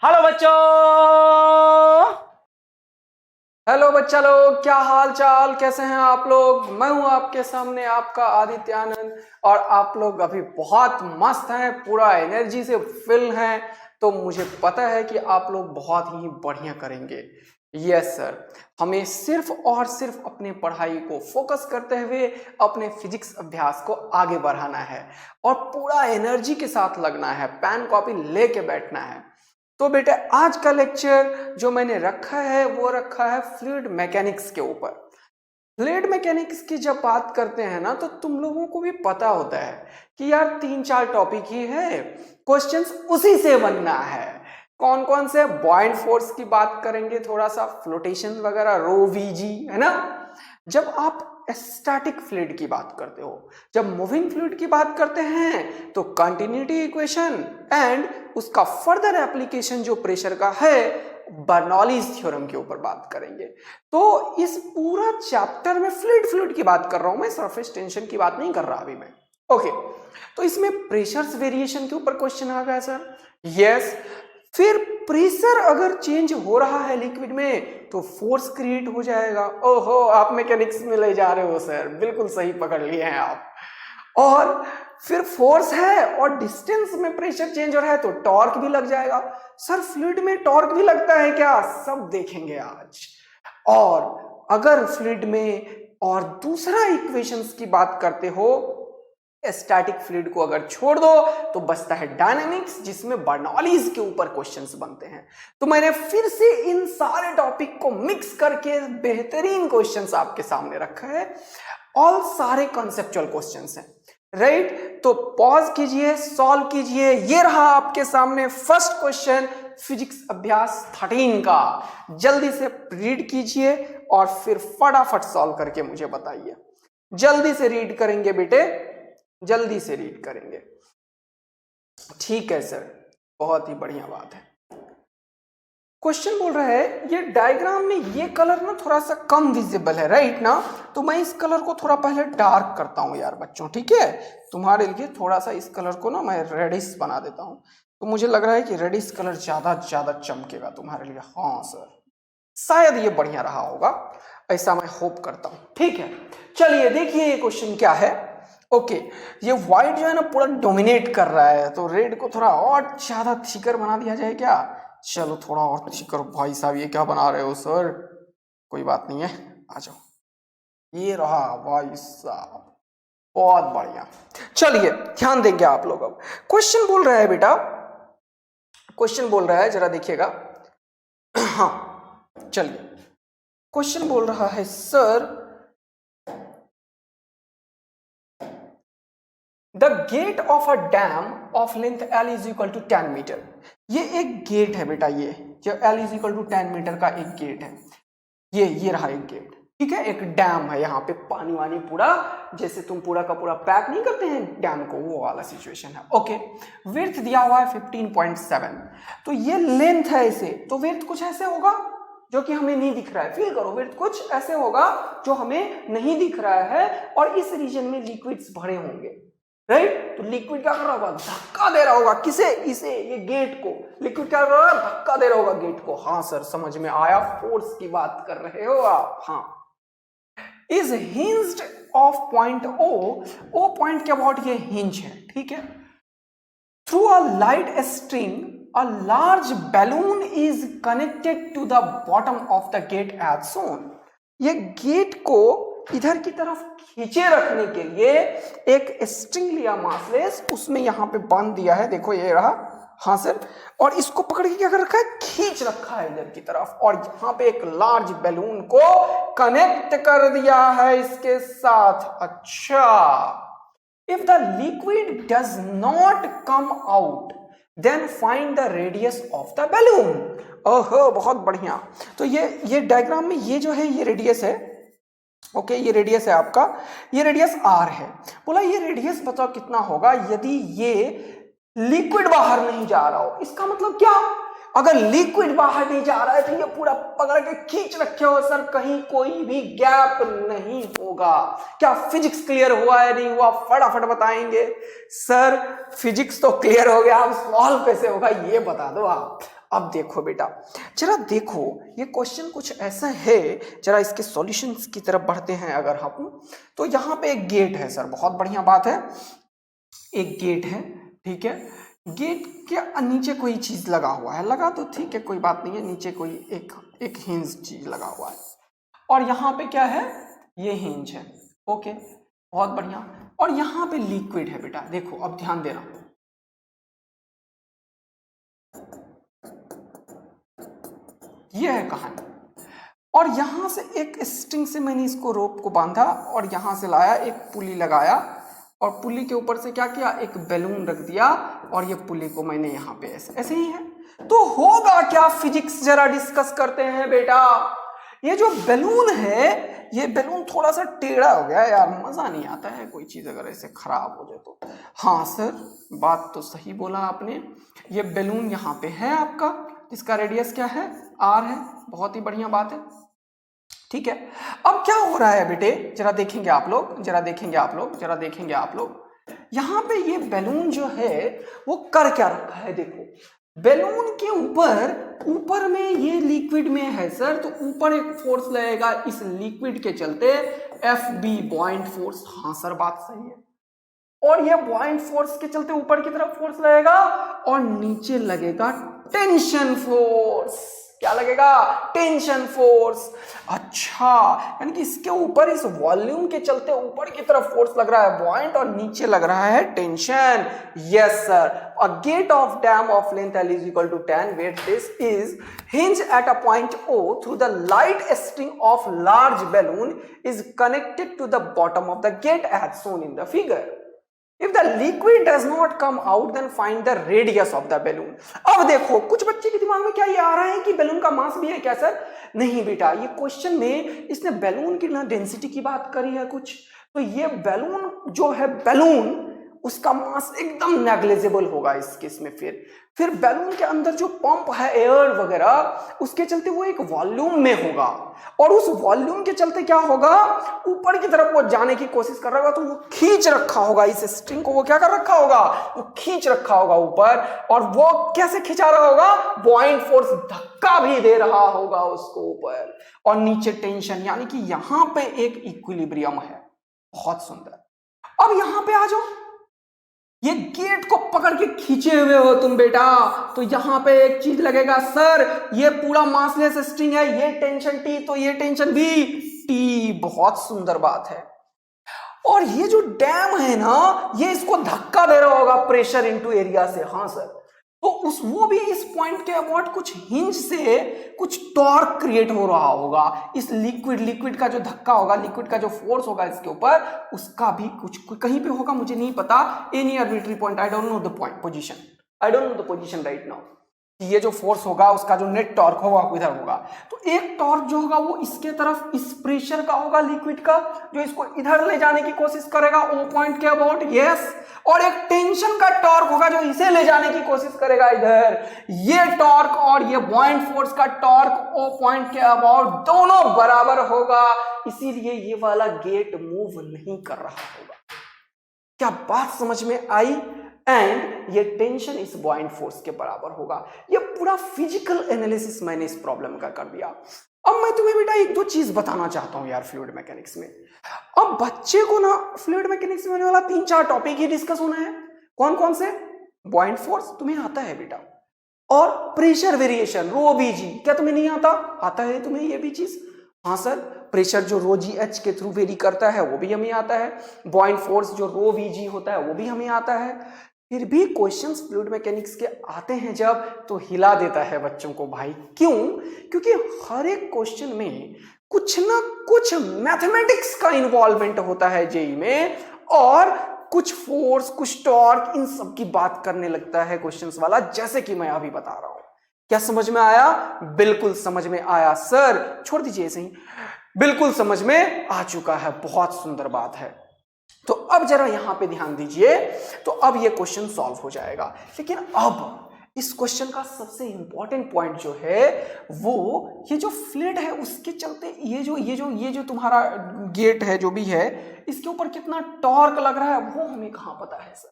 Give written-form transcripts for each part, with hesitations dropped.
Hello बच्चों। Hello बच्चा लोग, क्या हाल चाल, कैसे हैं आप लोग। मैं हूं आपके सामने आपका आदित्य आनंद और आप लोग अभी बहुत मस्त हैं, पूरा एनर्जी से फिल हैं। तो मुझे पता है कि आप लोग बहुत ही बढ़िया करेंगे। यस सर, हमें सिर्फ और सिर्फ अपने पढ़ाई को फोकस करते हुए अपने फिजिक्स अभ्यास को आगे बढ़ाना है और पूरा एनर्जी के साथ लगना है, पेन कॉपी लेके बैठना है। तो बेटा आज का लेक्चर जो मैंने रखा है वो रखा है फ्लूइड मैकेनिक्स के ऊपर। फ्लूइड मैकेनिक्स की जब बात करते हैं ना तो तुम लोगों को भी पता होता है कि यार 3-4 टॉपिक ही है, क्वेश्चंस उसी से बनना है। कौन कौन से? बॉयंट फोर्स की बात करेंगे, थोड़ा सा फ्लोटेशन वगैरह, रो वीजी, है ना। जब आप स्टैटिक फ्लूइड की बात करते हो, जब मूविंग फ्लूइड की बात करते हैं तो कंटिन्यूटी इक्वेशन एंड उसका फर्दर एप्लीकेशन जो प्रेशर का है, बर्नौलीज थ्योरम के ऊपर बात करेंगे। तो इस पूरा चैप्टर में फ्लूइड की बात कर रहा हूं मैं, सरफेस टेंशन की बात नहीं कर रहा अभी मैं। ओके, तो इसमें प्रेशर्स वेरिएशन के ऊपर क्वेश्चन आ गया सर। यस, फिर प्रेशर अगर चेंज हो रहा है लिक्विड में तो फोर्स क्रिएट हो जाएगा। ओहो, आप मैकेनिक्स में ले जा रहे हो सर, बिल्कुल सही पकड़ लिए हैं आप। और फिर फोर्स है और डिस्टेंस में प्रेशर चेंज हो रहा है तो टॉर्क भी लग जाएगा। सर फ्लूइड में टॉर्क भी लगता है क्या? सब देखेंगे आज। और अगर फ्लूइड में और दूसरा इक्वेशंस की बात करते हो, स्टैटिक फ्लूइड को अगर छोड़ दो तो बचता है डायनामिक्स, जिसमें बर्नौलीज के ऊपर क्वेश्चंस बनते हैं। तो मैंने फिर से इन सारे टॉपिक को मिक्स करके बेहतरीन क्वेश्चंस आपके सामने रखा है। ऑल सारे कॉन्सेप्चुअल क्वेश्चंस हैं, राइट। तो पॉज कीजिए, सॉल्व कीजिए। ये रहा आपके सामने फर्स्ट क्वेश्चन फिजिक्स अभ्यास 13 का। जल्दी से रीड कीजिए और फिर फटाफट सॉल्व करके मुझे बताइए। जल्दी से रीड करेंगे बेटे, जल्दी से रीड करेंगे। ठीक है सर, बहुत ही बढ़िया बात है। क्वेश्चन बोल रहा है ये डायग्राम में ये कलर ना थोड़ा सा कम विजिबल है, राइट ना। तो मैं इस कलर को थोड़ा पहले डार्क करता हूं यार बच्चों, ठीक है। तुम्हारे लिए थोड़ा सा इस कलर को ना मैं रेडिश बना देता हूं। तो मुझे लग रहा है कि रेडिश कलर ज्यादा चमकेगा तुम्हारे लिए। हाँ सर, शायद ये बढ़िया रहा होगा, ऐसा मैं होप करता हूं। ठीक है, चलिए देखिए ये क्वेश्चन क्या है। ओके, ये व्हाइट जो है ना पूरा डोमिनेट कर रहा है, तो रेड को थोड़ा और ज्यादा थिकर बना दिया जाए क्या? चलो थोड़ा और थिकर। भाई साहब ये क्या बना रहे हो सर? कोई बात नहीं है, आ जाओ। ये रहा भाई साहब, बहुत बढ़िया। चलिए ध्यान देंगे आप लोग। अब क्वेश्चन बोल रहा है बेटा, क्वेश्चन बोल रहा है, जरा देखिएगा। हाँ चलिए, क्वेश्चन बोल रहा है sir, the gate of a dam of length L is equal to 10 metre. ये एक गेट है बेटा, ये जो L is equal to 10 metre का एक गेट है। ये रहा एक गेट, ठीक है। एक डैम है, यहाँ पे पानी वानी पूरा, जैसे तुम पूरा का पूरा पैक नहीं करते हैं डैम को, वो वाला सिचुएशन है। ओके, विड्थ दिया हुआ है 15.7। तो ये लेंथ है इसे, तो विड्थ कुछ ऐसे होगा जो कि हमें नहीं दिख रहा है। फील करो, विड्थ कुछ ऐसे होगा जो हमें नहीं दिख रहा है और इस रीजन में लिक्विड्स भरे होंगे, राइट। तो लिक्विड क्या कर रहा होगा? धक्का दे रहा होगा। किसे? इसे, ये गेट को। लिक्विड क्या कर रहा होगा? धक्का दे रहा होगा गेट को। हाँ सर समझ में आया, फोर्स की बात कर रहे हो आप। हाँ, is hinged of point O point के अबाउट ये हिंज है, ठीक है। Through a light string a large balloon is connected to the bottom of the gate as shown. ये गेट को इधर की तरफ खींचे रखने के लिए एक स्ट्रिंग लिया मासलेस, उसमें यहां पे बांध दिया है, देखो ये रहा। हाँ सर, और इसको पकड़ के क्या कर रखा है? खींच रखा है इधर की तरफ, और यहां पे एक लार्ज बैलून को कनेक्ट कर दिया है इसके साथ। अच्छा, if the liquid does not come out then find the radius of the balloon. ओहो बहुत बढ़िया। तो ये डायग्राम में ये जो है ये रेडियस है। ओके, ये रेडियस है आपका, ये रेडियस r है। बोला ये रेडियस बताओ कितना होगा यदि ये लिक्विड बाहर नहीं जा रहा हो। इसका मतलब क्या? अगर लिक्विड बाहर नहीं जा रहा है तो ये पूरा पकड़ के खींच रखे हो सर, कहीं कोई भी गैप नहीं होगा। क्या फिजिक्स क्लियर हुआ है नहीं हुआ? फटाफट बताएंगे। सर फिजिक्स तो क्लियर हो गया, अब सॉल्व कैसे होगा ये बता दो आप। अब देखो बेटा, जरा देखो, ये क्वेश्चन कुछ ऐसा है, जरा इसके सॉल्यूशंस की तरफ बढ़ते हैं अगर हम। तो यहाँ पे एक गेट है सर, बहुत बढ़िया बात है, एक गेट है, ठीक है। गेट के नीचे कोई चीज लगा हुआ है, लगा तो ठीक है, कोई बात नहीं है, नीचे कोई एक हिंज चीज लगा हुआ है, और यहाँ पे क्या है, ये हिंज है, ओके, बहुत बढ़िया। और यहाँ पे लिक्विड है बेटा, देखो अब ध्यान देना, ये है कहानी। और यहां से एक स्ट्रिंग से मैंने इसको रोप को बांधा और यहां से लाया, एक पुली लगाया, और पुली के ऊपर से क्या किया, एक बैलून रख दिया, और ये पुली को मैंने यहाँ पे ऐसे ऐसे ही है। तो होगा क्या फिजिक्स, जरा डिस्कस करते हैं बेटा। ये जो बैलून है, ये बैलून थोड़ा सा टेढ़ा हो गया यार, मजा नहीं आता है कोई चीज अगर ऐसे खराब हो जाए तो। हाँ सर, बात तो सही बोला आपने। ये बैलून यहाँ पे है आपका, इसका रेडियस क्या है, आर है, बहुत ही बढ़िया बात है, ठीक है। अब क्या हो रहा है बेटे, जरा देखेंगे आप लोग, जरा देखेंगे आप लोग, जरा देखेंगे आप लोग, यहाँ पे ये बैलून जो है वो कर क्या रखा है, देखो बैलून के ऊपर में ये लिक्विड में है सर, तो ऊपर एक फोर्स लगेगा इस लिक्विड के चलते, एफ बी बॉइंट फोर्स। हाँ सर, बात सही है। और ये बॉइंट फोर्स के चलते ऊपर की तरफ फोर्स लगेगा, और नीचे लगेगा टेंशन फोर्स। क्या लगेगा, टेंशन फोर्स। अच्छा, यानी कि इसके ऊपर इस वॉल्यूम के चलते ऊपर की तरफ फोर्स लग रहा है बॉइंट, और नीचे लग रहा है tension. Yes sir, a gate of dam of length L is equal to 10 where this is hinged at a point O through the light string of large balloon is connected to the bottom of the gate as shown in the figure. If the liquid does not come out, then find the radius of the balloon. अब देखो, कुछ बच्चे के दिमाग में क्या ये आ रहा है कि बैलून का मास भी है क्या सर? नहीं बेटा, ये क्वेश्चन में इसने बैलून की ना डेंसिटी की बात करी है कुछ, तो ये बैलून जो है, बैलून उसका मास एकदम नेग्लिजिबल होगा इस केस में। फिर बैलून के अंदर जो पंप है एयर वगैरह, उसके चलते वो एक वॉल्यूम में होगा, और उस वॉल्यूम के चलते क्या होगा, ऊपर की तरफ वो जाने की कोशिश कर रहा होगा, तो वो खींच रखा होगा इस स्ट्रिंग को, वो क्या कर रखा होगा, वो खींच रखा होगा ऊपर। और वो कैसे खिंचा रहा होगा, बॉइंट फोर्स धक्का भी दे रहा होगा उसको ऊपर, और नीचे टेंशन, यानी कि यहां पे एक इक्विलिब्रियम है। बहुत सुंदर। अब यहां पे आ जाओ, ये गेट को पकड़ के खींचे हुए हो तुम बेटा, तो यहां पे एक चीज लगेगा सर, ये पूरा मासलेस स्ट्रिंग है, ये टेंशन टी, तो ये टेंशन भी टी। बहुत सुंदर बात है। और ये जो डैम है ना, ये इसको धक्का दे रहा होगा प्रेशर इनटू एरिया से। हाँ सर, तो वो भी इस पॉइंट के अबाउट कुछ हिंज से कुछ टॉर्क क्रिएट हो रहा होगा। इस लिक्विड का जो धक्का होगा, लिक्विड का जो फोर्स होगा इसके ऊपर, उसका भी कुछ कहीं पे होगा, मुझे नहीं पता, any arbitrary point, I don't know the point position, I don't know the position right now. ये जो फोर्स होगा उसका जो नेट टॉर्क होगा किधर होगा, तो एक टॉर्क जो होगा वो इसके तरफ, इस प्रेशर का होगा लिक्विड का, जो इसको इधर ले जाने की कोशिश करेगा ओ पॉइंट के अबाउट। यस, और एक टेंशन का टॉर्क होगा जो इसे ले जाने की कोशिश करेगा इधर। ये टॉर्क और ये बॉइंट फोर्स का टॉर्क ओ पॉइंट के अबाउट दोनों बराबर होगा, इसीलिए ये वाला गेट मूव नहीं कर रहा होगा। क्या बात समझ में आई? एंड ये टेंशन इस बॉइंट फोर्स के बराबर होगा। ये पूरा फिजिकल एनालिसिस मैंने इस प्रॉब्लम का कर दिया। अब मैं तुम्हें बेटा एक दो चीज बताना चाहता हूं यार फ्लूइड मैकेनिक्स में। अब बच्चे को ना फ्लूइड मैकेनिक्स में होने वाला 3-4 टॉपिक ही डिस्कस होना है। कौन कौन से? बॉइंट फोर्स तुम्हें आता है बेटा, और प्रेशर वेरिएशन रो बी जी, क्या तुम्हें नहीं आता? आता है तुम्हें ये भी चीज? हाँ सर, प्रेशर जो रो जी एच के थ्रू वेरी करता है वो भी हमें आता है, बॉइंट फोर्स जो रो वी जी होता है वो भी हमें आता है। फिर भी क्वेश्चंस फ्लूइड मैकेनिक्स के आते हैं जब, तो हिला देता है बच्चों को भाई। क्यों? क्योंकि हर एक क्वेश्चन में कुछ ना कुछ मैथमेटिक्स का इन्वॉल्वमेंट होता है जेई में, और कुछ फोर्स, कुछ टॉर्क, इन सब की बात करने लगता है क्वेश्चंस वाला, जैसे कि मैं अभी बता रहा हूं। क्या समझ में आया? बिल्कुल समझ में आया सर, छोड़ दीजिए ऐसे ही, बिल्कुल समझ में आ चुका है, बहुत सुंदर बात है। तो अब जरा यहां पे ध्यान दीजिए, तो अब ये क्वेश्चन सॉल्व हो जाएगा। लेकिन अब इस क्वेश्चन का सबसे इंपॉर्टेंट पॉइंट जो है वो ये जो फ्लूइड है उसके चलते ये जो तुम्हारा गेट है जो भी है, इसके ऊपर कितना टॉर्क लग रहा है वो हमें कहां पता है सर?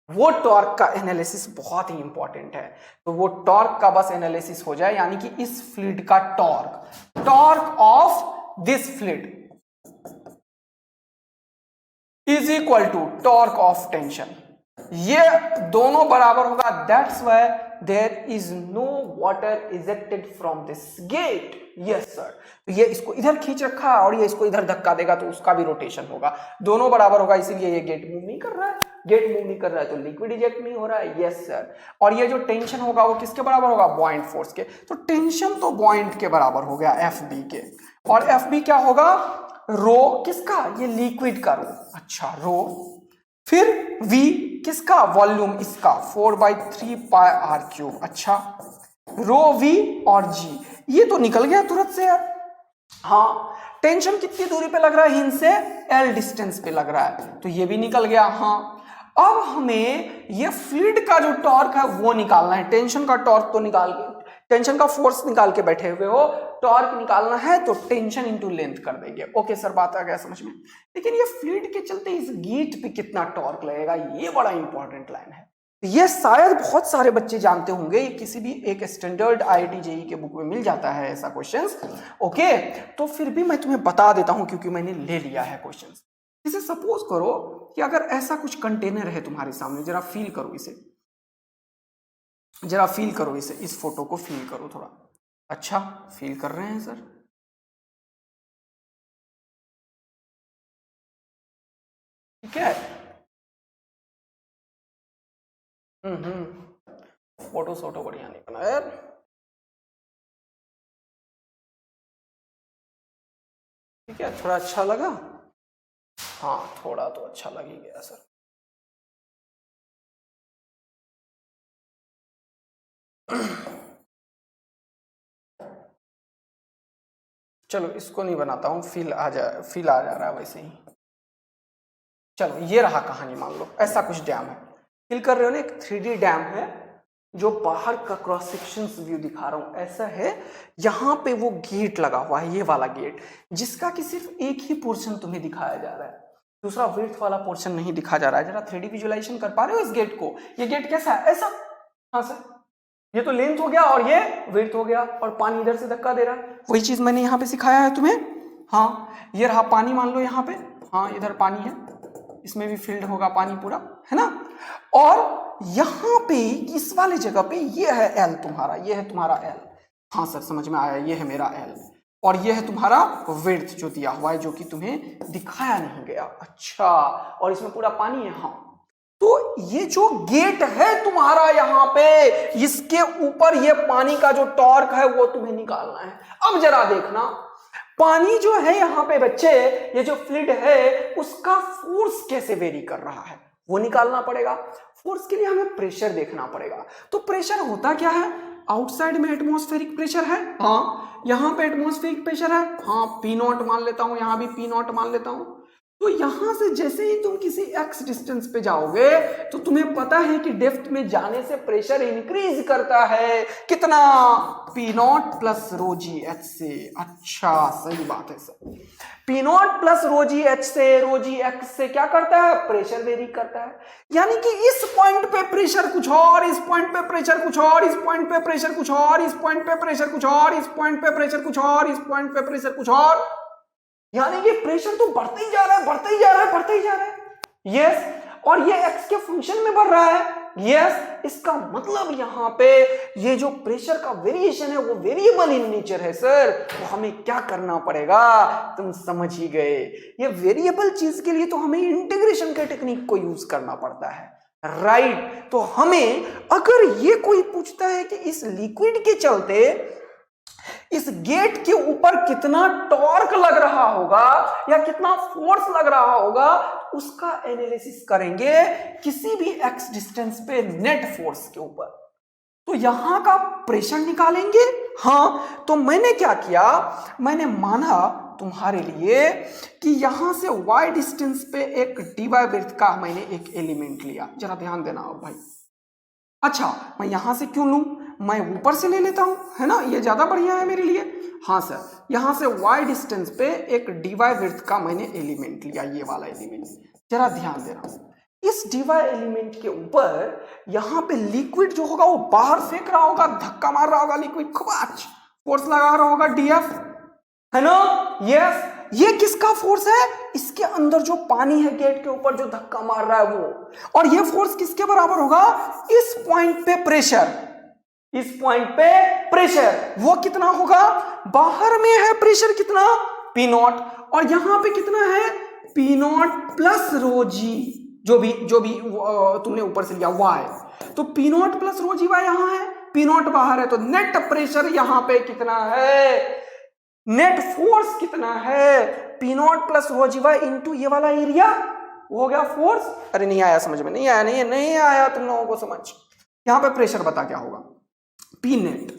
वो टॉर्क का एनालिसिस बहुत ही इंपॉर्टेंट है। तो वो टॉर्क का बस एनालिसिस हो जाए, यानी कि इस फ्लूइड का torque of this fluid is equal to torque of tension. ये दोनों बराबर होगा। That's why there is no water ejected from this gate. Yes sir. तो ये इसको इधर खींच रखा है और ये इसको इधर धक्का देगा तो उसका भी रोटेशन होगा, दोनों बराबर होगा, इसीलिए ये गेट मूव नहीं कर रहा है। गेट मूव नहीं कर रहा है तो लिक्विड इजेक्ट नहीं हो रहा है। Yes sir. और ये जो टेंशन होगा वो किसके बराबर होगा? बॉइंट फोर्स के। तो टेंशन तो बॉइंट के बराबर हो गया, एफ बी के। और एफ बी क्या होगा? रो किसका? ये लिक्विड का रो। अच्छा, रो। फिर v किसका? वॉल्यूम इसका, 4/3 पाई आर क्यूब। अच्छा, रो v और g, ये तो निकल गया तुरंत से यार। हाँ, टेंशन कितनी दूरी पे लग रहा है? इनसे L डिस्टेंस पे लग रहा है, तो ये भी निकल गया। हाँ, अब हमें ये फ्लूइड का जो टॉर्क है वो निकालना है। टेंशन का टॉर्क तो निकाल के, टेंशन का फोर्स निकाल के बैठे हुए हो, टॉर्क निकालना है तो टेंशन इंटू लेंथ कर देंगे। ओके सर, बात आ गया समझ में। लेकिन ये फ्लूइड के चलते इस गेट पे कितना टॉर्क लगेगा, ये बड़ा इंपॉर्टेंट लाइन है। ये शायद बहुत सारे बच्चे जानते होंगे, ये किसी भी एक स्टैंडर्ड IIT JEE के बुक में मिल जाता है ऐसा क्वेश्चंस। ओके, तो फिर भी मैं तुम्हें बता देता हूं क्योंकि मैंने ले लिया है क्वेश्चंस। इसे सपोज करो कि अगर ऐसा कुछ कंटेनर है तुम्हारे सामने, जरा फील करो इसे, जरा फील करो इसे, इस फोटो को फील करो थोड़ा। अच्छा, फील कर रहे हैं सर? ठीक है। फोटो सोटो बढ़िया नहीं बना यार। ठीक है, थोड़ा अच्छा लगा? हाँ, थोड़ा तो अच्छा लग ही गया सर। चलो इसको नहीं बनाता हूँ, फील आ जा रहा है वैसे ही। चलो, ये रहा कहानी। मान लो ऐसा कुछ डैम है, फील कर रहे हो ना, एक 3D डैम है जो बाहर का क्रॉस सेक्शन व्यू दिखा रहा हूं, ऐसा है। यहाँ पे वो गेट लगा हुआ है, ये वाला गेट, जिसका कि सिर्फ एक ही पोर्शन तुम्हें दिखाया जा रहा है, दूसरा विड्थ वाला पोर्शन नहीं दिखा जा रहा है। जरा 3D विजुअलाइजेशन कर पा रहे हो इस गेट को? ये गेट कैसा है? ऐसा। हाँ सर, ये तो लेंथ हो गया और ये विड्थ हो गया, और पानी इधर से धक्का दे रहा है। वही चीज मैंने यहाँ पे सिखाया है तुम्हें। हाँ, ये रहा पानी, मान लो यहाँ पे। हाँ, इधर पानी है, इसमें भी फील्ड होगा पानी पूरा, है ना। और यहाँ पे इस वाले जगह पे ये है L तुम्हारा, ये है तुम्हारा L। हाँ सर, समझ में आया, ये है मेरा L, और ये है तुम्हारा विड्थ जो दिया हुआ है, जो कि तुम्हें दिखाया नहीं गया। अच्छा, और इसमें पूरा पानी है। हाँ, तो ये जो गेट है तुम्हारा यहाँ पे, इसके ऊपर ये पानी का जो टॉर्क है वो तुम्हें निकालना है। अब जरा देखना, पानी जो है यहाँ पे बच्चे, ये जो फ्लूइड है उसका फोर्स कैसे वेरी कर रहा है वो निकालना पड़ेगा। फोर्स के लिए हमें प्रेशर देखना पड़ेगा। तो प्रेशर होता क्या है? आउटसाइड में एटमॉस्फेरिक प्रेशर है, हाँ, यहाँ पे एटमॉस्फेरिक प्रेशर है, हाँ, P0 मान लेता हूं, यहां भी P0 मान लेता हूं। तो यहां से जैसे ही तुम किसी x डिस्टेंस पे जाओगे तो तुम्हें पता है कि डेप्थ में जाने से प्रेशर इंक्रीज करता है। कितना? P0 plus rho g H से। अच्छा, सही बात है sir. P0 plus rho g H से, रो जी एक्स से क्या करता है? प्रेशर वेरी करता है। यानी कि इस पॉइंट पे प्रेशर कुछ और, इस पॉइंट पे प्रेशर कुछ और, इस पॉइंट पे प्रेशर कुछ और, इस पॉइंट पे प्रेशर कुछ और, इस पॉइंट पे प्रेशर कुछ और, इस पॉइंट पे प्रेशर कुछ और। यानी कि प्रेशर तो बढ़ते ही जा रहा है, बढ़ते ही जा रहा है, बढ़ते ही जा रहा है। यस, और ये एक्स के फंक्शन में बढ़ रहा है। यस, इसका मतलब यहां पे ये जो प्रेशर का वेरिएशन है वो वेरिएबल इन नेचर है सर। तो हमें क्या करना पड़ेगा? तुम समझ ही गए। ये वेरिएबल चीज के लिए तो हमें इंटीग्रेशन के टेक्निक को यूज करना पड़ता है, राइट। तो हमें अगर ये कोई पूछता है कि इस लिक्विड के चलते इस गेट के ऊपर कितना टॉर्क लग रहा होगा या कितना फोर्स लग रहा होगा, उसका एनालिसिस करेंगे किसी भी x डिस्टेंस पे नेट फोर्स के ऊपर। तो यहां का प्रेशर निकालेंगे। हाँ, तो मैंने क्या किया, मैंने माना तुम्हारे लिए कि यहां से y डिस्टेंस पे एक dy विड्थ का मैंने एक एलिमेंट लिया। जरा ध्यान देना अब भाई। अच्छा, मैं यहां से क्यों लूं? मैं ऊपर से ले लेता हूं, है ना, ये ज्यादा बढ़िया है मेरे लिए। हाँ सर, यहां से y डिस्टेंस पे एक dy विड्थ का मैंने एलिमेंट लिया, ये वाला एलिमेंट। जरा ध्यान देना, इस dy एलिमेंट के ऊपर यहां पे लिक्विड जो होगा वो बाहर फेंक रहा होगा, धक्का मार रहा होगा लिक्विड, खबाच फोर्स लगा रहा होगा dF, है ना? यस, ये किसका फोर्स है? इसके अंदर जो पानी है गेट के ऊपर जो धक्का मार रहा है वो। और ये फोर्स किसके बराबर होगा? इस पॉइंट पे प्रेशर, इस पॉइंट पे प्रेशर वो कितना होगा? बाहर में है प्रेशर कितना? P0, और यहां पे कितना है? P0 प्लस रो जी, जो भी तुमने ऊपर से लिया y, तो P0 प्लस रो जी y यहां है, P0 बाहर है, तो नेट प्रेशर यहां पे कितना है? नेट फोर्स कितना है? P0 plus rho g Y into ये वाला एरिया, वो हो गया फोर्स। अरे नहीं आया समझ में, नहीं आया, नहीं आया तुम लोगों को समझ। यहां पे प्रेशर बता क्या होगा? P net,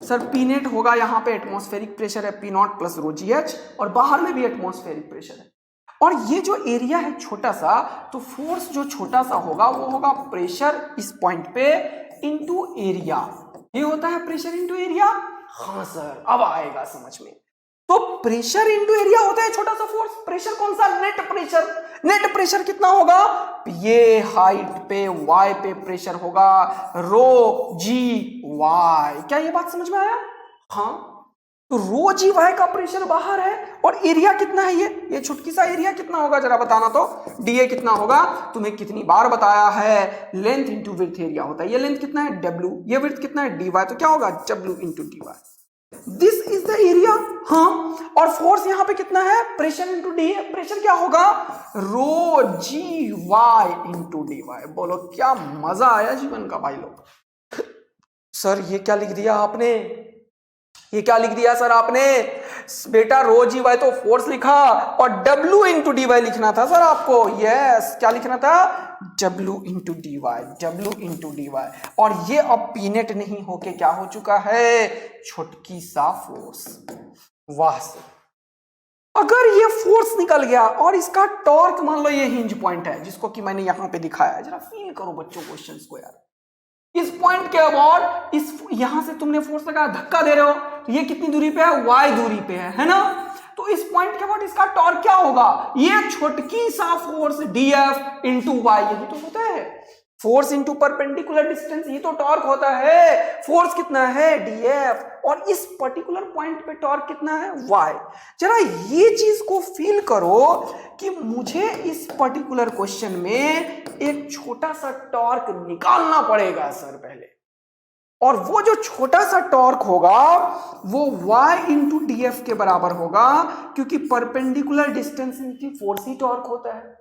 sir P net होगा यहां पे एटमॉस्फेरिक प्रेशर है P0 plus rho g H, और बाहर में भी एटमॉस्फेरिक प्रेशर है। और ये जो एरिया है छोटा सा, तो फोर्स जो छोटा सा होगा वो होगा प्रेशर इस पॉइंट पे इंटू एरिया, ये होता है प्रेशर इंटू एरिया। हाँ सर, अब आएगा समझ में। तो प्रेशर इंटू एरिया होता है छोटा सा फोर्स, प्रेशर कौन सा? Net pressure. नेट प्रेशर कितना होगा? ये हाइट पे y पे प्रेशर होगा रो जी वाई। क्या ये बात समझ में आया? हाँ, तो रो जी वाई का प्रेशर बाहर है, और एरिया कितना है? ये छुटकी सा एरिया कितना होगा जरा बताना तो। डीए कितना होगा? तुम्हें कितनी बार बताया है, लेंथ इंटू विड्थ एरिया होता है। ये लेंथ कितना है? W, ये विड्थ कितना है? dy, तो क्या होगा? W into dy, this is the area. हाँ, और फोर्स यहां पे कितना है? प्रेशर इंटू डी, प्रेशर क्या होगा? रो g Y into D Y. बोलो क्या मजा आया जीवन का भाई लोग। सर ये क्या लिख दिया आपने? ये क्या लिख दिया सर आपने? बेटा रो जी वाई तो फोर्स लिखा, और W इंटू डी वाई लिखना था सर आपको। यस, क्या लिखना था? W into D Y, W into D Y. और ये अब पीनेट नहीं होके क्या हो चुका है? छुटकी सा फोर्स। वाह सर, अगर ये फोर्स निकल गया और इसका टॉर्क मान लो ये हिंज पॉइंट है जिसको कि मैंने यहां पे दिखाया है, जरा फील करो बच्चों क्वेश्चंस को यार। इस पॉइंट के अबाउट, इस यहां से तुमने फोर्स लगाया, धक्का दे रहे हो, तो ये कितनी दूरी पे है? y दूरी पे है ना? तो इस पॉइंट के अबाउट इसका टॉर्क क्या होगा? ये छोटकी सा फोर्स dF इंटू वाई, यही तो होता है फोर्स इंटू परपेंडिकुलर डिस्टेंस, ये तो टॉर्क होता है। फोर्स कितना है? dF, और इस पर्टिकुलर पॉइंट पे टॉर्क कितना है? y। जरा ये चीज को फील करो कि मुझे इस पर्टिकुलर क्वेश्चन में एक छोटा सा टॉर्क निकालना पड़ेगा सर पहले, और वो जो छोटा सा टॉर्क होगा वो y इंटू dF के बराबर होगा, क्योंकि परपेंडिकुलर डिस्टेंस इनकी फोर्स ही टॉर्क होता है।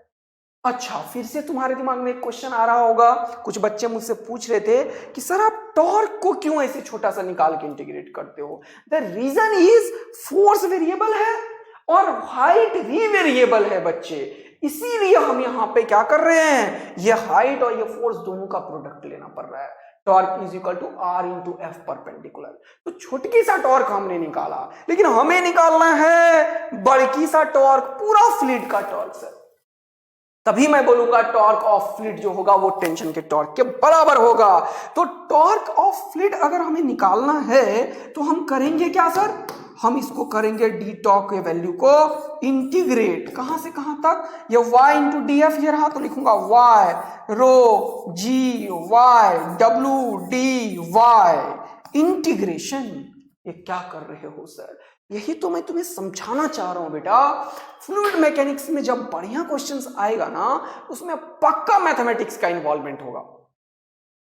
अच्छा, फिर से तुम्हारे दिमाग में एक क्वेश्चन आ रहा होगा, कुछ बच्चे मुझसे पूछ रहे थे कि सर आप टॉर्क को क्यों ऐसे छोटा सा निकाल के इंटीग्रेट करते हो? The reason is force variable है और हाइट भी वेरिएबल है बच्चे, इसीलिए हम यहां पे क्या कर रहे हैं? ये हाइट और ये फोर्स दोनों का प्रोडक्ट लेना पड़ रहा है। Torque is equal to R into F perpendicular. तो छोटकी सा टॉर्क हमने निकाला, लेकिन हमें निकालना है बड़की सा टॉर्क, पूरा फ्लूइड का टॉर्क सर। तभी मैं बोलूंगा टॉर्क ऑफ फ्लूइड जो होगा वो टेंशन के टॉर्क के बराबर होगा। तो टॉर्क ऑफ फ्लूइड अगर हमें निकालना है तो हम करेंगे क्या सर? हम इसको करेंगे डी टॉर्क के वैल्यू को इंटीग्रेट, कहां से कहां तक? ये y इंटू डी एफ ये रहा, तो लिखूंगा y रो जी वाई डब्ल्यू डी वाई इंटीग्रेशन। ये क्या कर रहे हो सर? यही तो मैं तुम्हें समझाना चाह रहा हूं बेटा। फ्लूइड मैकेनिक्स में जब बढ़िया क्वेश्चंस आएगा ना, उसमें पक्का मैथमेटिक्स का इन्वॉल्वमेंट होगा,